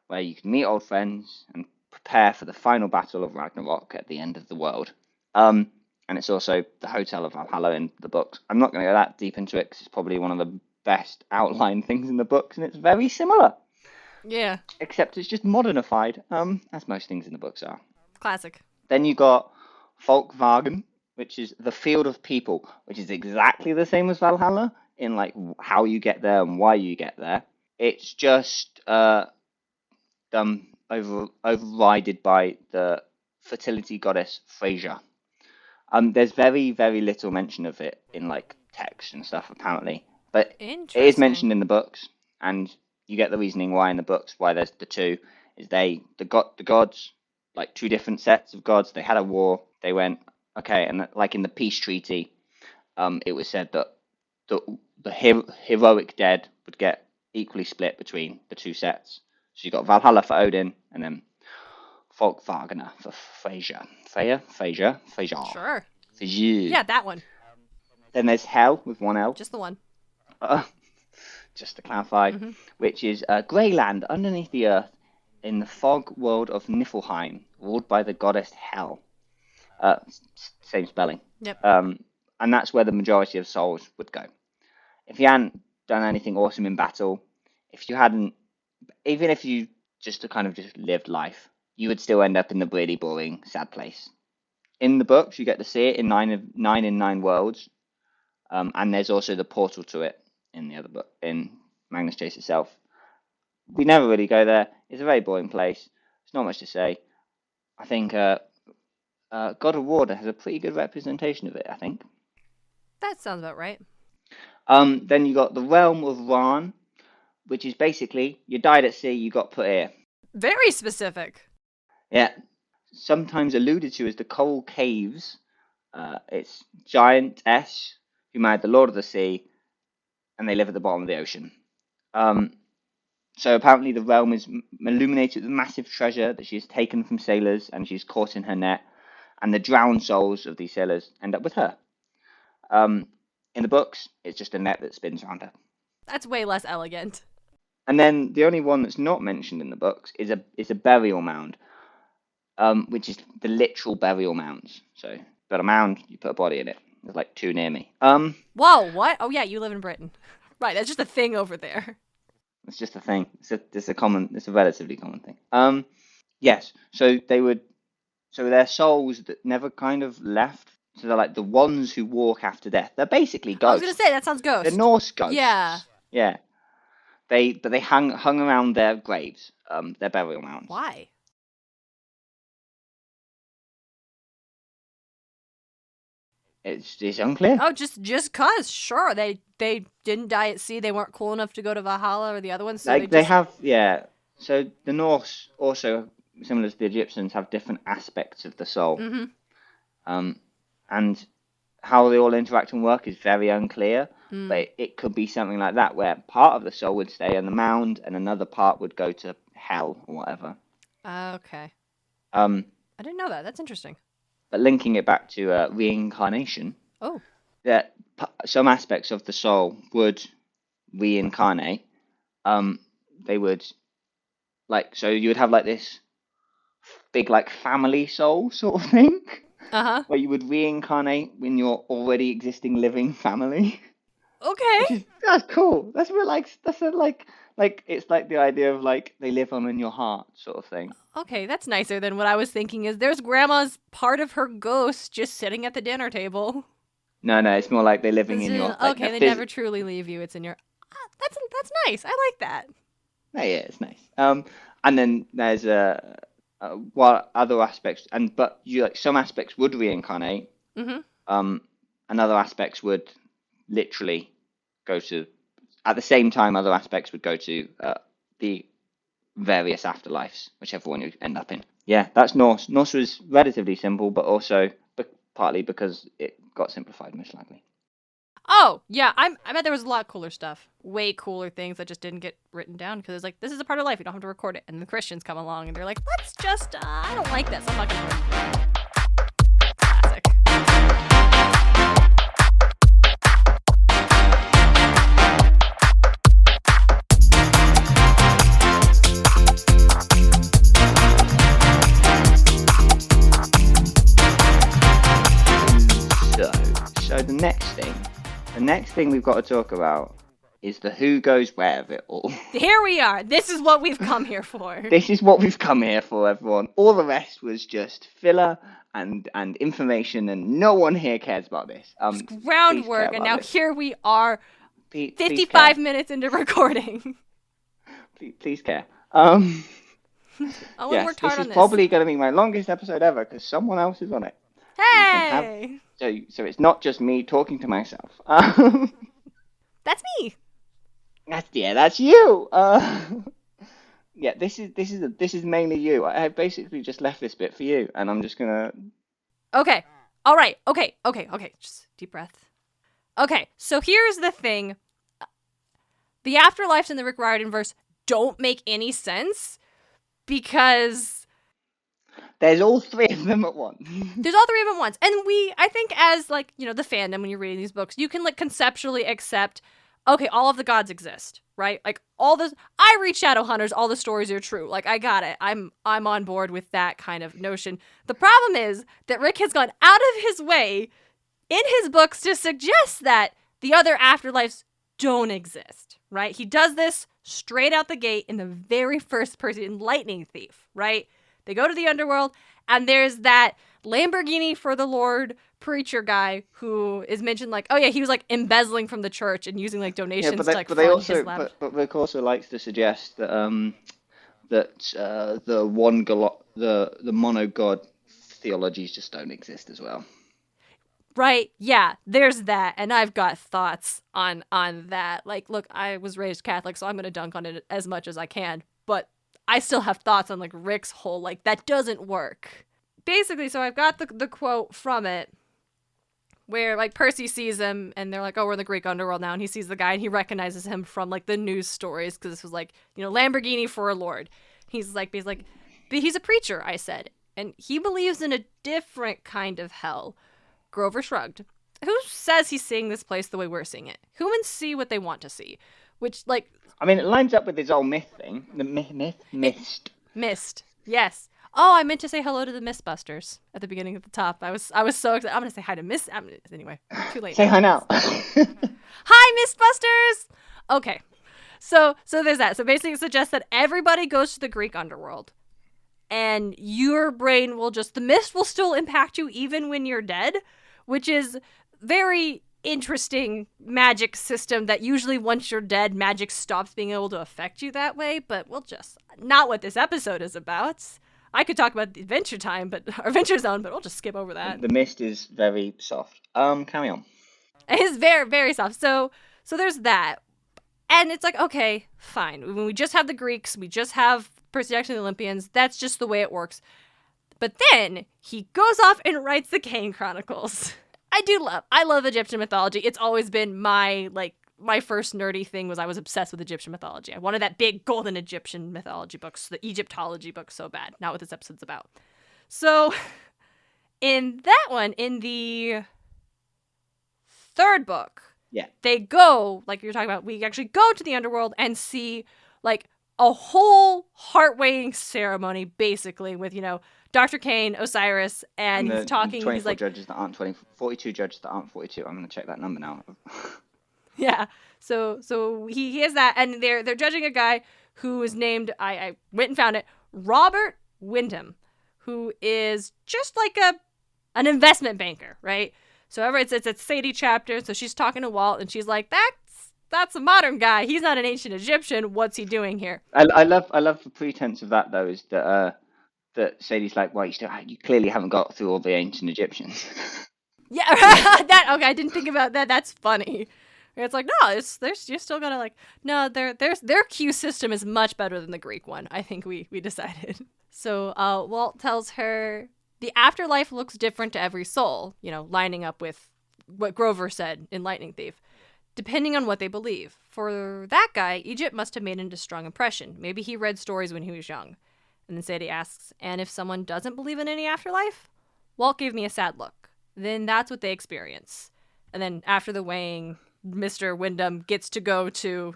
where you can meet old friends and prepare for the final battle of Ragnarok at the end of the world. And it's also the Hotel of Valhalla in the books. I'm not going to go that deep into it because it's probably one of the best outlined things in the books, and it's very similar. Yeah. Except it's just modernified, as most things in the books are. Classic. Then you got Folkvagen, which is the Field of People, which is exactly the same as Valhalla in how you get there and why you get there. It's just overridden by the fertility goddess Freyja. There's very, very little mention of it in text and stuff apparently, but it is mentioned in the books, and you get the reasoning why in the books. Why there's the two is the gods, two different sets of gods. They had a war. They went okay, and in the peace treaty, it was said that the heroic dead would get equally split between the two sets. So you got Valhalla for Odin, and then Folkvagner for Freyja. Freyja. Sure. Freyja. Yeah, that one. Then there's Hell with one L. Just the one. Just to clarify, which is grey land underneath the earth in the fog world of Niflheim, ruled by the goddess Hel. Same spelling. Yep. And that's where the majority of souls would go. If you hadn't done anything awesome in battle, even if you just lived life, you would still end up in the really boring, sad place. In the books, you get to see it in 9 in 9 worlds, and there's also the portal to it in the other book, in Magnus Chase itself. We never really go there. It's a very boring place. There's not much to say. I think God of War has a pretty good representation of it, I think. That sounds about right. Then you got the Realm of Ran, which is basically, you died at sea, you got put here. Very specific. Yeah. Sometimes alluded to as the Coral Caves. It's giantess who married the Lord of the Sea, and they live at the bottom of the ocean. So apparently the realm is illuminated with massive treasure that she has taken from sailors, and she's caught in her net, and the drowned souls of these sailors end up with her. In the books, it's just a net that spins around her. That's way less elegant. And then the only one that's not mentioned in the books is a burial mound, which is the literal burial mounds. So you've got a mound, you put a body in it. There's 2 near me. Whoa, what? Oh yeah, you live in Britain. Right, that's just a thing over there. It's just a thing. It's a relatively common thing. Yes. So they're souls that never left. So they're the ones who walk after death. They're basically ghosts. I was gonna say that sounds ghost. They're Norse ghosts. Yeah. Yeah. They hung around their graves, their burial mounds. Why? It's unclear. Oh, just cause. Sure, they didn't die at sea. They weren't cool enough to go to Valhalla or the other ones. So they have, yeah. So the Norse also, similar to the Egyptians, have different aspects of the soul. Mm-hmm. And how they all interact and work is very unclear. But it could be something like that, where part of the soul would stay on the mound and another part would go to hell or whatever. Okay. I didn't know that. That's interesting. but linking it back to reincarnation, Oh. that some aspects of the soul would reincarnate. They would so you would have like this big like family soul sort of thing, Uh-huh. where you would reincarnate in your already existing living family, Okay. which is that's cool. That's real that's a, like it's like the idea of like they live on in your heart sort of thing. Okay, that's nicer than what I was thinking is there's grandma's part of her ghost just sitting at the dinner table. No, no, it's more like they're living in your like Okay, the they phys. never truly leave you. It's in your that's nice. I like that. Oh, yeah, it's nice. And then there's what other aspects, and but you like some aspects would reincarnate. Mhm. Um, and other aspects would literally go to at the same time. Other aspects would go to the various afterlives, whichever one you end up in. Yeah, that's Norse. Norse was relatively simple, but also partly because it got simplified most likely. Oh, yeah, I bet there was a lot cooler stuff. Way cooler things that just didn't get written down because it's like, this is a part of life. You don't have to record it. And the Christians come along and they're like, let's just, I don't like this. I'm not going to. Classic. So the next thing we've got to talk about is the who goes where of it all. Here we are. This is what we've come here for. This is what we've come here for, everyone. All the rest was just filler and information, and no one here cares about this. It's groundwork, and now here we are, please 55 minutes into recording. Please care. Owen Yes, worked hard this on is this. probably going to be my longest episode ever because someone else is on it. Hey! So it's not just me talking to myself. That's me. That's you. Yeah, this is mainly you. I basically just left this bit for you, and I'm just gonna. Okay. All right. Okay. Just deep breath. Okay. So here's the thing. The afterlives in the Rick Riordan verse don't make any sense because there's all three of them at once. There's all three of them at once. And I think as like, the fandom, when you're reading these books, you can like conceptually accept, okay, all of the gods exist, right? Like I read Shadowhunters, all the stories are true. Like I got it. I'm on board with that kind of notion. The problem is that Rick has gone out of his way in his books to suggest that the other afterlives don't exist, right? He does this straight out the gate in the very first person in Lightning Thief, right? They go to the underworld, and there's that Lamborghini for the Lord preacher guy who is mentioned like, oh yeah, he was like embezzling from the church and using like donations to like fund his lab. But Rick also likes to suggest that the mono god theologies just don't exist as well. Right, yeah, there's that, and I've got thoughts on that. Like, look, I was raised Catholic, so I'm gonna dunk on it as much as I can, but I still have thoughts on like Rick's whole like that doesn't work. Basically, so I've got the quote from it where like Percy sees him and they're like, oh, we're in the Greek underworld now, and he sees the guy and he recognizes him from like the news stories because this was like, Lamborghini for a lord. He's like, but he's a preacher, I said, and he believes in a different kind of hell. Grover shrugged. Who says he's seeing this place the way we're seeing it? Humans see what they want to see, which like. I mean, it lines up with his old myth thing. The mist. Mist. Yes. Oh, I meant to say hello to the Mistbusters at the beginning at the top. I was so excited. I'm gonna say hi to Miss. Anyway, too late. Say hi now. Hi, Mistbusters. Okay, so there's that. So basically, it suggests that everybody goes to the Greek underworld, and your brain will the mist will still impact you even when you're dead, which is very interesting magic system that usually once you're dead, magic stops being able to affect you that way, but not what this episode is about. I could talk about Adventure Time, or Adventure Zone, but we'll just skip over that. The mist is very soft. Carry on. It is very, very soft. So there's that. And it's like, okay, fine. When we just have the Greeks, we just have Percy Jackson and the Olympians, that's just the way it works. But then he goes off and writes the Kane Chronicles. I love Egyptian mythology. It's always been my first nerdy thing was I was obsessed with Egyptian mythology. I wanted that big golden Egyptian mythology books, the Egyptology book so bad. Not what this episode's about. So in that one, in the third book, Yeah. they go, like you're talking about, we actually go to the underworld and see like a whole heart-weighing ceremony, basically, with, Dr. Kane, Osiris, and he's the talking, 24 he's like, judges that aren't 20, 42 judges that aren't 42. I'm going to check that number now. yeah. So he has that, and they're judging a guy who is named, I went and found it, Robert Wyndham, who is just like an investment banker, right? So it's Sadie chapter, so she's talking to Walt, and she's like, that's a modern guy. He's not an ancient Egyptian. What's he doing here? I love the pretense of that though, is that Sadie's like, well, you clearly haven't got through all the ancient Egyptians. Yeah, that okay. I didn't think about that. That's funny. It's like, no, you're still gonna like, no, their Q system is much better than the Greek one. I think we decided. So Walt tells her the afterlife looks different to every soul, lining up with what Grover said in Lightning Thief, depending on what they believe. For that guy, Egypt must have made a strong impression. Maybe he read stories when he was young. And then Sadie asks, and if someone doesn't believe in any afterlife? Walt gave me a sad look. Then that's what they experience. And then after the weighing, Mr. Wyndham gets to go to,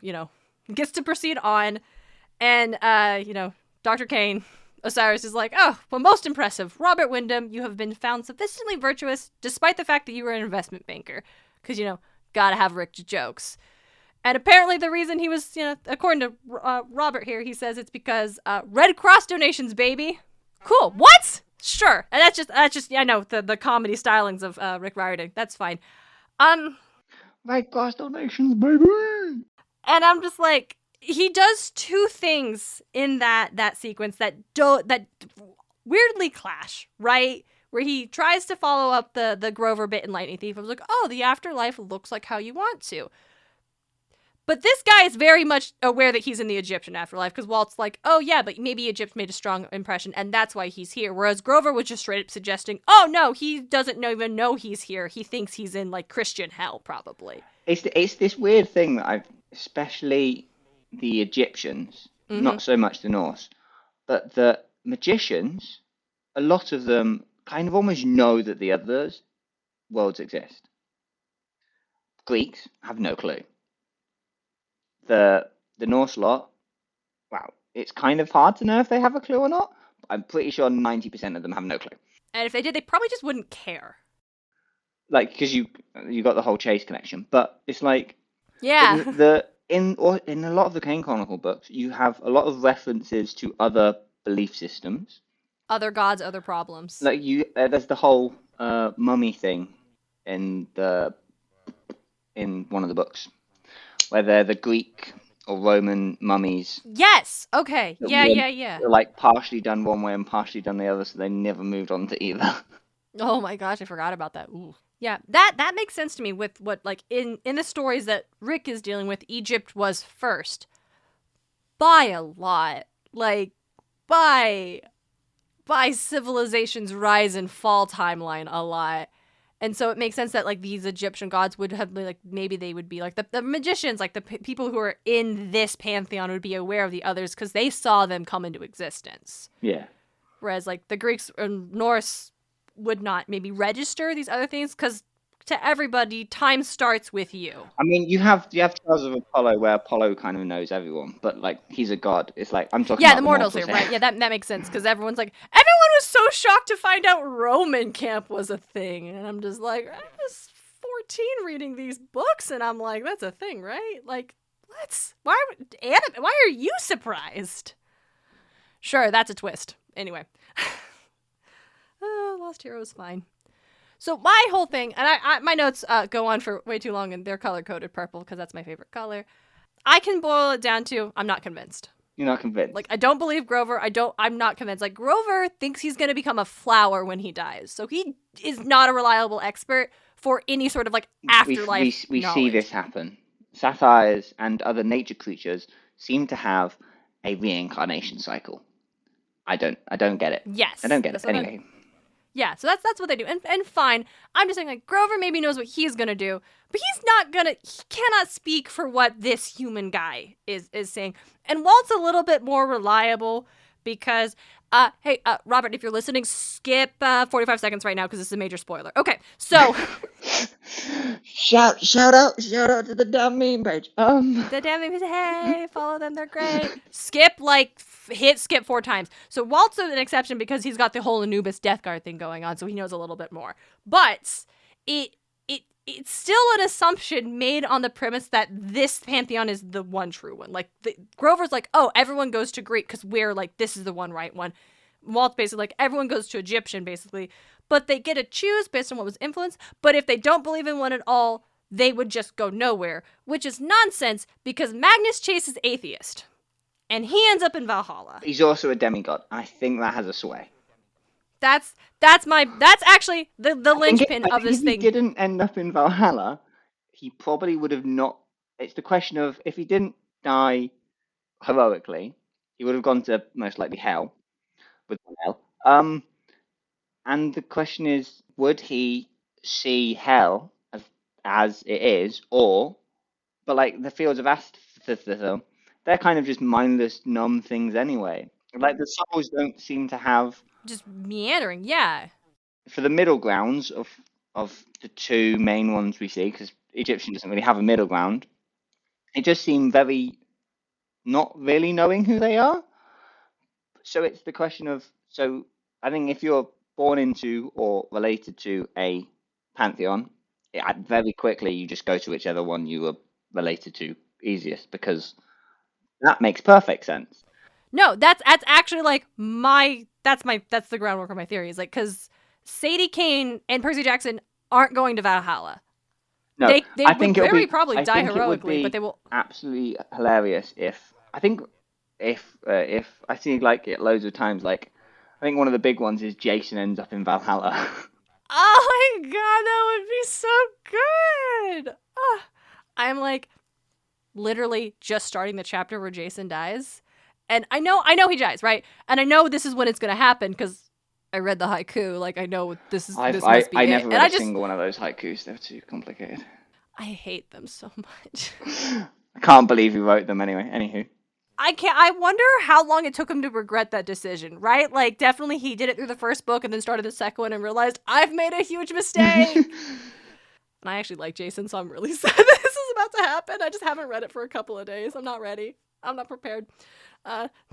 gets to proceed on. And, Dr. Kane, Osiris is like, oh, well, most impressive. Robert Wyndham, you have been found sufficiently virtuous despite the fact that you were an investment banker. Because, gotta have rich jokes. And apparently the reason he was, according to Robert here, he says it's because Red Cross donations, baby. Cool. What? Sure. And that's just I know the comedy stylings of Rick Riordan. That's fine. Red Cross donations, baby. And I'm just like, he does two things in that sequence that weirdly clash, right? Where he tries to follow up the Grover bit in Lightning Thief. I was like, oh, the afterlife looks like how you want to. But this guy is very much aware that he's in the Egyptian afterlife, because Walt's like, oh yeah, but maybe Egypt made a strong impression, and that's why he's here. Whereas Grover was just straight up suggesting, oh no, he doesn't even know he's here. He thinks he's in like Christian hell, probably. It's this weird thing that especially the Egyptians, not so much the Norse, but the magicians, a lot of them kind of almost know that the other worlds exist. Greeks have no clue. The Norse lot, wow, it's kind of hard to know if they have a clue or not. But I'm pretty sure 90% of them have no clue. And if they did, they probably just wouldn't care. Like, because you got the whole Chase connection, but it's like, yeah, in a lot of the Kane Chronicle books, you have a lot of references to other belief systems, other gods, other problems. like there's the whole mummy thing in one of the books, where they're the Greek or Roman mummies. Yes. Okay. Yeah. They're like partially done one way and partially done the other, so they never moved on to either. Oh my gosh, I forgot about that. Ooh. Yeah, that makes sense to me with what, like, in the stories that Rick is dealing with, Egypt was first. By a lot. Like, by civilization's rise and fall timeline a lot. And so it makes sense that, like, these Egyptian gods would have, like, maybe they would be, like, the magicians, like, the people who are in this pantheon would be aware of the others because they saw them come into existence. Yeah. Whereas, like, the Greeks and Norse would not maybe register these other things because to everybody, time starts with you. I mean, you have Trials of Apollo where Apollo kind of knows everyone, but, like, he's a god. It's like, I'm talking about the mortals here, right? Yeah, that makes sense because everyone was so shocked to find out Roman camp was a thing. And I'm just like, I was 14 reading these books and I'm like, that's a thing, right? Like, why are you surprised? Sure, that's a twist. Anyway. Lost Hero is fine. So my whole thing, and my notes go on for way too long, and they're color-coded purple because that's my favorite color. I can boil it down to, I'm not convinced. You're not convinced? Like, I don't believe Grover. I'm not convinced. Like, Grover thinks he's going to become a flower when he dies. So he is not a reliable expert for any sort of, like, afterlife We knowledge. see this happen. Satyrs and other nature creatures seem to have a reincarnation cycle. I don't get it. Yes. I don't get it. Anyway. Yeah, so that's what they do. And fine. I'm just saying, like, Grover maybe knows what he's gonna do, but he cannot speak for what this human guy is saying. And Walt's a little bit more reliable because Hey, Robert, if you're listening, skip 45 seconds right now because this is a major spoiler. Okay, so shout out to the damn meme page. the damn babies, hey, follow them, they're great. Skip, hit skip 4 times. So Walt's an exception because he's got the whole Anubis Death Guard thing going on, so he knows a little bit more. But it's still an assumption made on the premise that this pantheon is the one true one. Like, Grover's like, oh, everyone goes to Greek because we're like, this is the one right one. Walt's basically like, everyone goes to Egyptian, basically. But they get to choose based on what was influenced. But if they don't believe in one at all, they would just go nowhere, which is nonsense because Magnus chases atheist. And he ends up in Valhalla. He's also a demigod. I think that has a sway. That's actually the linchpin of this thing. If he didn't end up in Valhalla, he probably would have not. It's the question of if he didn't die heroically, he would have gone to most likely hell. With hell. And the question is, would he see hell as it is, but like the fields of aestheticism, they're kind of just mindless, numb things anyway. Like the souls don't seem to have. Just meandering, yeah. For the middle grounds of the two main ones we see, because Egyptian doesn't really have a middle ground, it just seemed very not really knowing who they are. So it's the question of, so I think if you're born into or related to a pantheon, very quickly you just go to whichever one you were related to easiest, because that makes perfect sense. No, that's actually like that's the groundwork of my theory. Is like, because Sadie Kane and Percy Jackson aren't going to Valhalla. No, they I would think very probably die it would heroically, be but they will. absolutely hilarious if I see like it loads of times. Like I think one of the big ones is Jason ends up in Valhalla. Oh my god, that would be so good. I'm like literally just starting the chapter where Jason dies. And I know he dies, right? And I know this is when it's going to happen because I read the haiku. Like, I know this must be I it. never read a single one of those haikus. They're too complicated. I hate them so much. I can't believe he wrote them anyway. Anywho. I wonder how long it took him to regret that decision, right? Like, definitely he did it through the first book and then started the second one and realized, I've made a huge mistake. And I actually like Jason, so I'm really sad this is about to happen. I just haven't read it for a couple of days. I'm not ready. I'm not prepared.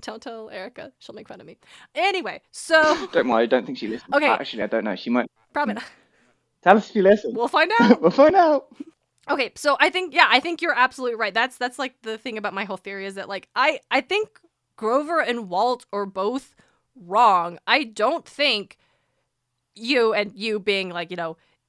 Tell Erica. She'll make fun of me. Anyway, so... Don't worry, I don't think she listens. Okay. Actually, I don't know. She might... Probably not. Tell us if you listen. We'll find out. We'll find out. Okay, so I think you're absolutely right. That's like the thing about my whole theory is that like I think Grover and Walt are both wrong. I don't think you being like,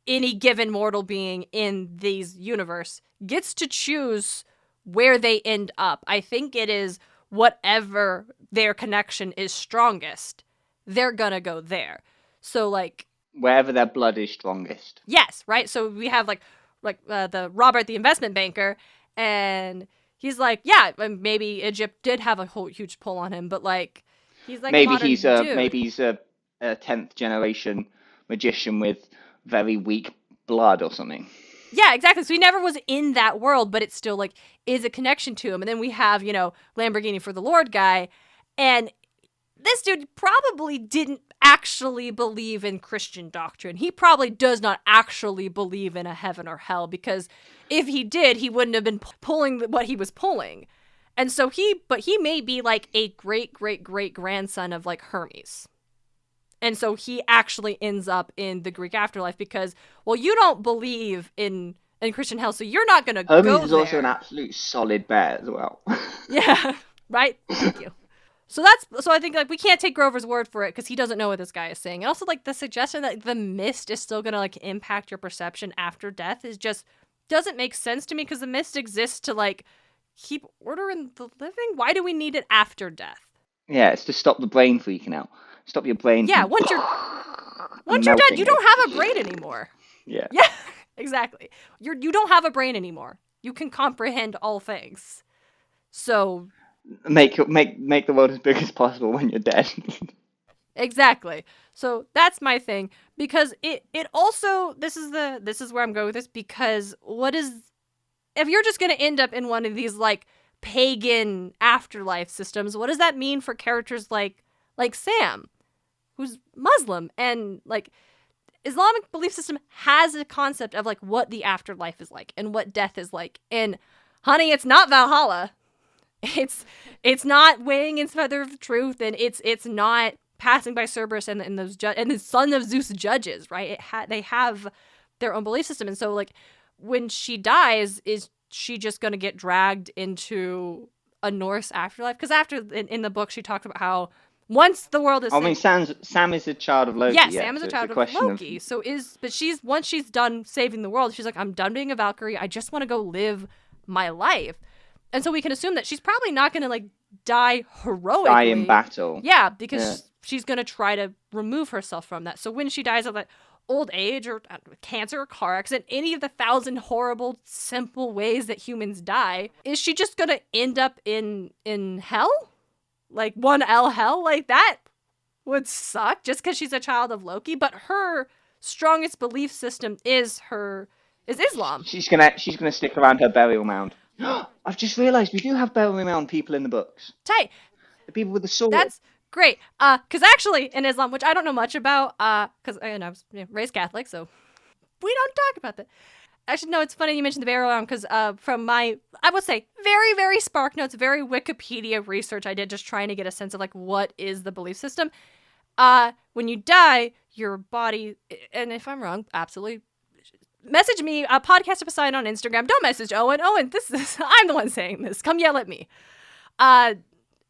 any given mortal being in these universe gets to choose where they end up. I think it is whatever their connection is strongest, they're gonna go there. So like wherever their blood is strongest. Yes, right? So we have like the Robert the investment banker, and he's like, yeah, maybe Egypt did have a whole huge pull on him, but like he's like maybe he's a 10th generation magician with very weak blood or something. Yeah, exactly. So he never was in that world, but it still like is a connection to him. And then we have, Lamborghini for the Lord guy, and this dude probably didn't actually believe in Christian doctrine. He probably does not actually believe in a heaven or hell, because if he did, he wouldn't have been pulling what he was pulling. And so he may be like a great, great, great grandson of like Hermes. And so he actually ends up in the Greek afterlife because, well, you don't believe in Christian hell, so you're not going to go there. Hermes is also an absolute solid bet as well. Yeah, right? Thank you. So I think like we can't take Grover's word for it because he doesn't know what this guy is saying. And also like the suggestion that the mist is still going to like impact your perception after death is just doesn't make sense to me, because the mist exists to like keep order in the living. Why do we need it after death? Yeah, it's to stop the brain freaking out. Stop your brain. Yeah, once you're dead, you don't have a brain anymore. Yeah. Yeah, exactly. You don't have a brain anymore. You can comprehend all things. So make the world as big as possible when you're dead. Exactly. So that's my thing, because it also this is where I'm going with this, because if you're just going to end up in one of these like pagan afterlife systems, what does that mean for characters like like Sam, who's Muslim, and like Islamic belief system has a concept of like what the afterlife is like and what death is like. And honey, it's not Valhalla. It's not weighing in feather of truth, and it's not passing by Cerberus and those and the son of Zeus judges, right? They have their own belief system, and so like when she dies, is she just gonna get dragged into a Norse afterlife? Because after in the book she talks about how once the world is I mean, Sam is a child of Loki. yes, yeah, Sam is so a child of Loki. But she's once she's done saving the world, she's like, I'm done being a Valkyrie. I just want to go live my life. And so we can assume that she's probably not going to like die heroically. Die in battle. Yeah, because she's going to try to remove herself from that. So when she dies of like old age or cancer or car accident, any of the 1,000 horrible, simple ways that humans die, is she just going to end up in hell? Like 1L hell? Like that would suck just because she's a child of Loki. But her strongest belief system is Islam. She's gonna stick around her burial mound. I've just realised we do have burial mound people in the books. Tight. The people with the sword. That's great. Because actually in Islam, which I don't know much about, because I was raised Catholic, so we don't talk about that. Actually, no, it's funny you mentioned the burial mound because from my, I would say, very, very Spark Notes, very Wikipedia research I did just trying to get a sense of like what is the belief system. When you die, your body, and if I'm wrong, absolutely message me, a podcast of a sign on Instagram. Don't message Owen. Owen, I'm the one saying this. Come yell at me.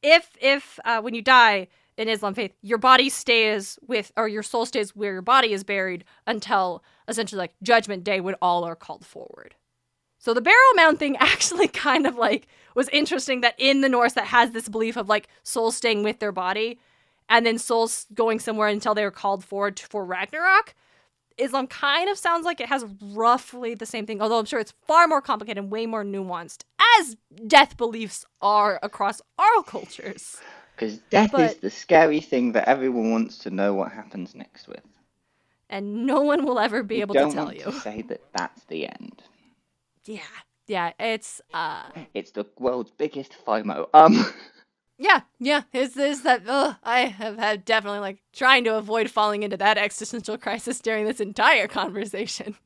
If when you die in Islam faith, your body stays or your soul stays where your body is buried until essentially like Judgment Day when all are called forward. So the burial mound thing actually kind of like was interesting that in the Norse that has this belief of like souls staying with their body and then souls going somewhere until they are called forward for Ragnarok. Islam kind of sounds like it has roughly the same thing, although I'm sure it's far more complicated and way more nuanced, as death beliefs are across all cultures. Because death is the scary thing that everyone wants to know what happens next with. And no one will ever be able to tell you. Don't want to say that that's the end. Yeah, it's... It's the world's biggest FOMO. Yeah, it's that, I have had definitely, like, trying to avoid falling into that existential crisis during this entire conversation.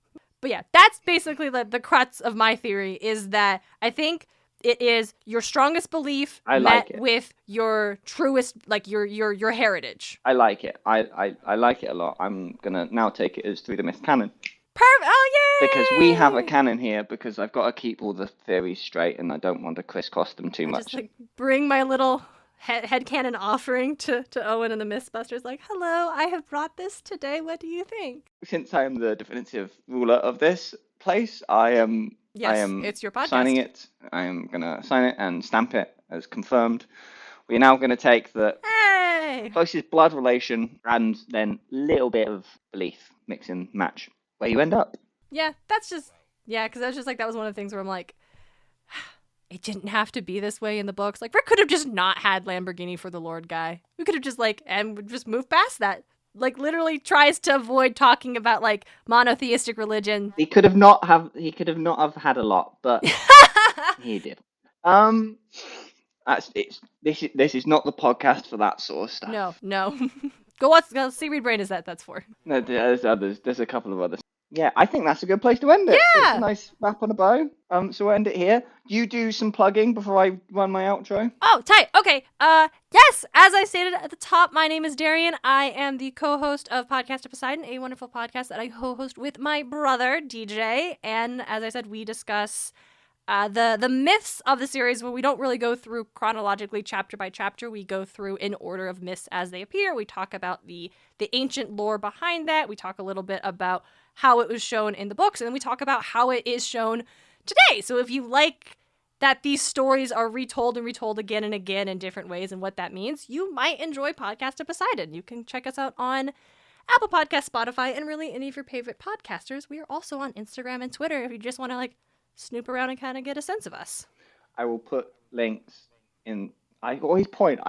But yeah, that's basically the crux of my theory, is that I think it is your strongest belief met with your truest, like, your heritage. I like it. I like it a lot. I'm gonna now take it as Through the Myth canon. Oh, yay! Because we have a canon here, because I've got to keep all the theories straight, and I don't want to crisscross them too much. Just, like, bring my little headcanon offering to Owen and the Mythbusters, like, hello, I have brought this today, what do you think? Since I am the definitive ruler of this place, it's your podcast. Signing it. I am going to sign it and stamp it as confirmed. We're now going to take the closest blood relation and then a little bit of belief, mix and match. Where you end up. Yeah, because I was just like, that was one of the things where I'm like, it didn't have to be this way in the books. Like, Rick could have just not had Lamborghini for the Lord guy. We could have just and just moved past that. Like, literally tries to avoid talking about like monotheistic religion. He could have not have had a lot, but he did. This is not the podcast for that sort of stuff. No. Go watch Seaweed Brain is that's for. No, there's others. There's a couple of others. Yeah, I think that's a good place to end it. Yeah. It's a nice wrap on a bow. So we'll end it here. You do some plugging before I run my outro. Oh, tight. Okay. Yes, as I stated at the top, my name is Darien. I am the co-host of Podcast of Poseidon, a wonderful podcast that I co-host with my brother, DJ. And as I said, we discuss the myths of the series, where we don't really go through chronologically chapter by chapter. We go through in order of myths as they appear. We talk about the ancient lore behind that. We talk a little bit about how it was shown in the books, and then we talk about how it is shown today. So if you like that these stories are retold and retold again and again in different ways and what that means, you might enjoy Podcast of Poseidon. You can check us out on Apple Podcasts, Spotify, and really any of your favorite podcasters. We are also on Instagram and Twitter if you just want to like snoop around and kind of get a sense of us. I will put links in. I always point.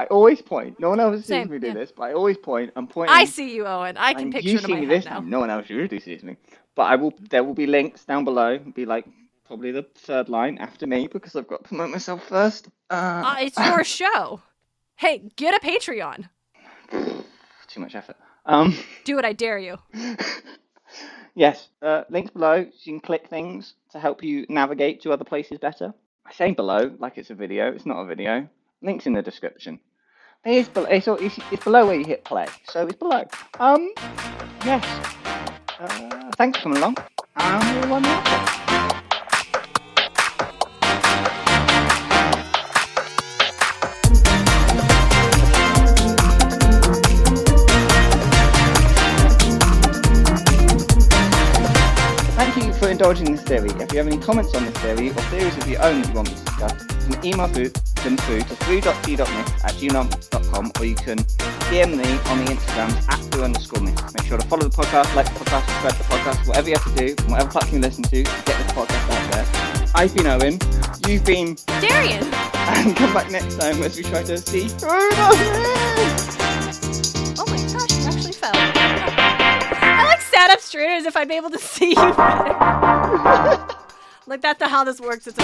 No one else sees me do this, but I always point. I'm pointing. I see you, Owen. I can picture it in my head now. No one else usually sees me. But there will be links down below. It'll be like probably the third line after me, because I've got to promote myself first. It's your show. Hey, get a Patreon. too much effort. Do it, I dare you. Yes, links below so you can click things to help you navigate to other places better. I say below like it's a video. It's not a video. Links in the description. It's below where you hit play, so it's below. Yes. Thanks for coming along. We'll run the Thank you for indulging this theory. If you have any comments on this theory or theories of your own that you want me to discuss, you can email them through to 3.t.myth@gmail.com, or you can DM me on the Instagrams @3_myth. Make sure to follow the podcast, like the podcast, subscribe to the podcast, whatever you have to do, whatever platform you listen to get this podcast out there. I've been Owen, you've been Darien! And come back next time as we try to see through the myth! Oh my gosh, you actually fell. I like sat up straighter as if I'd be able to see you better. Like that's how this works. It's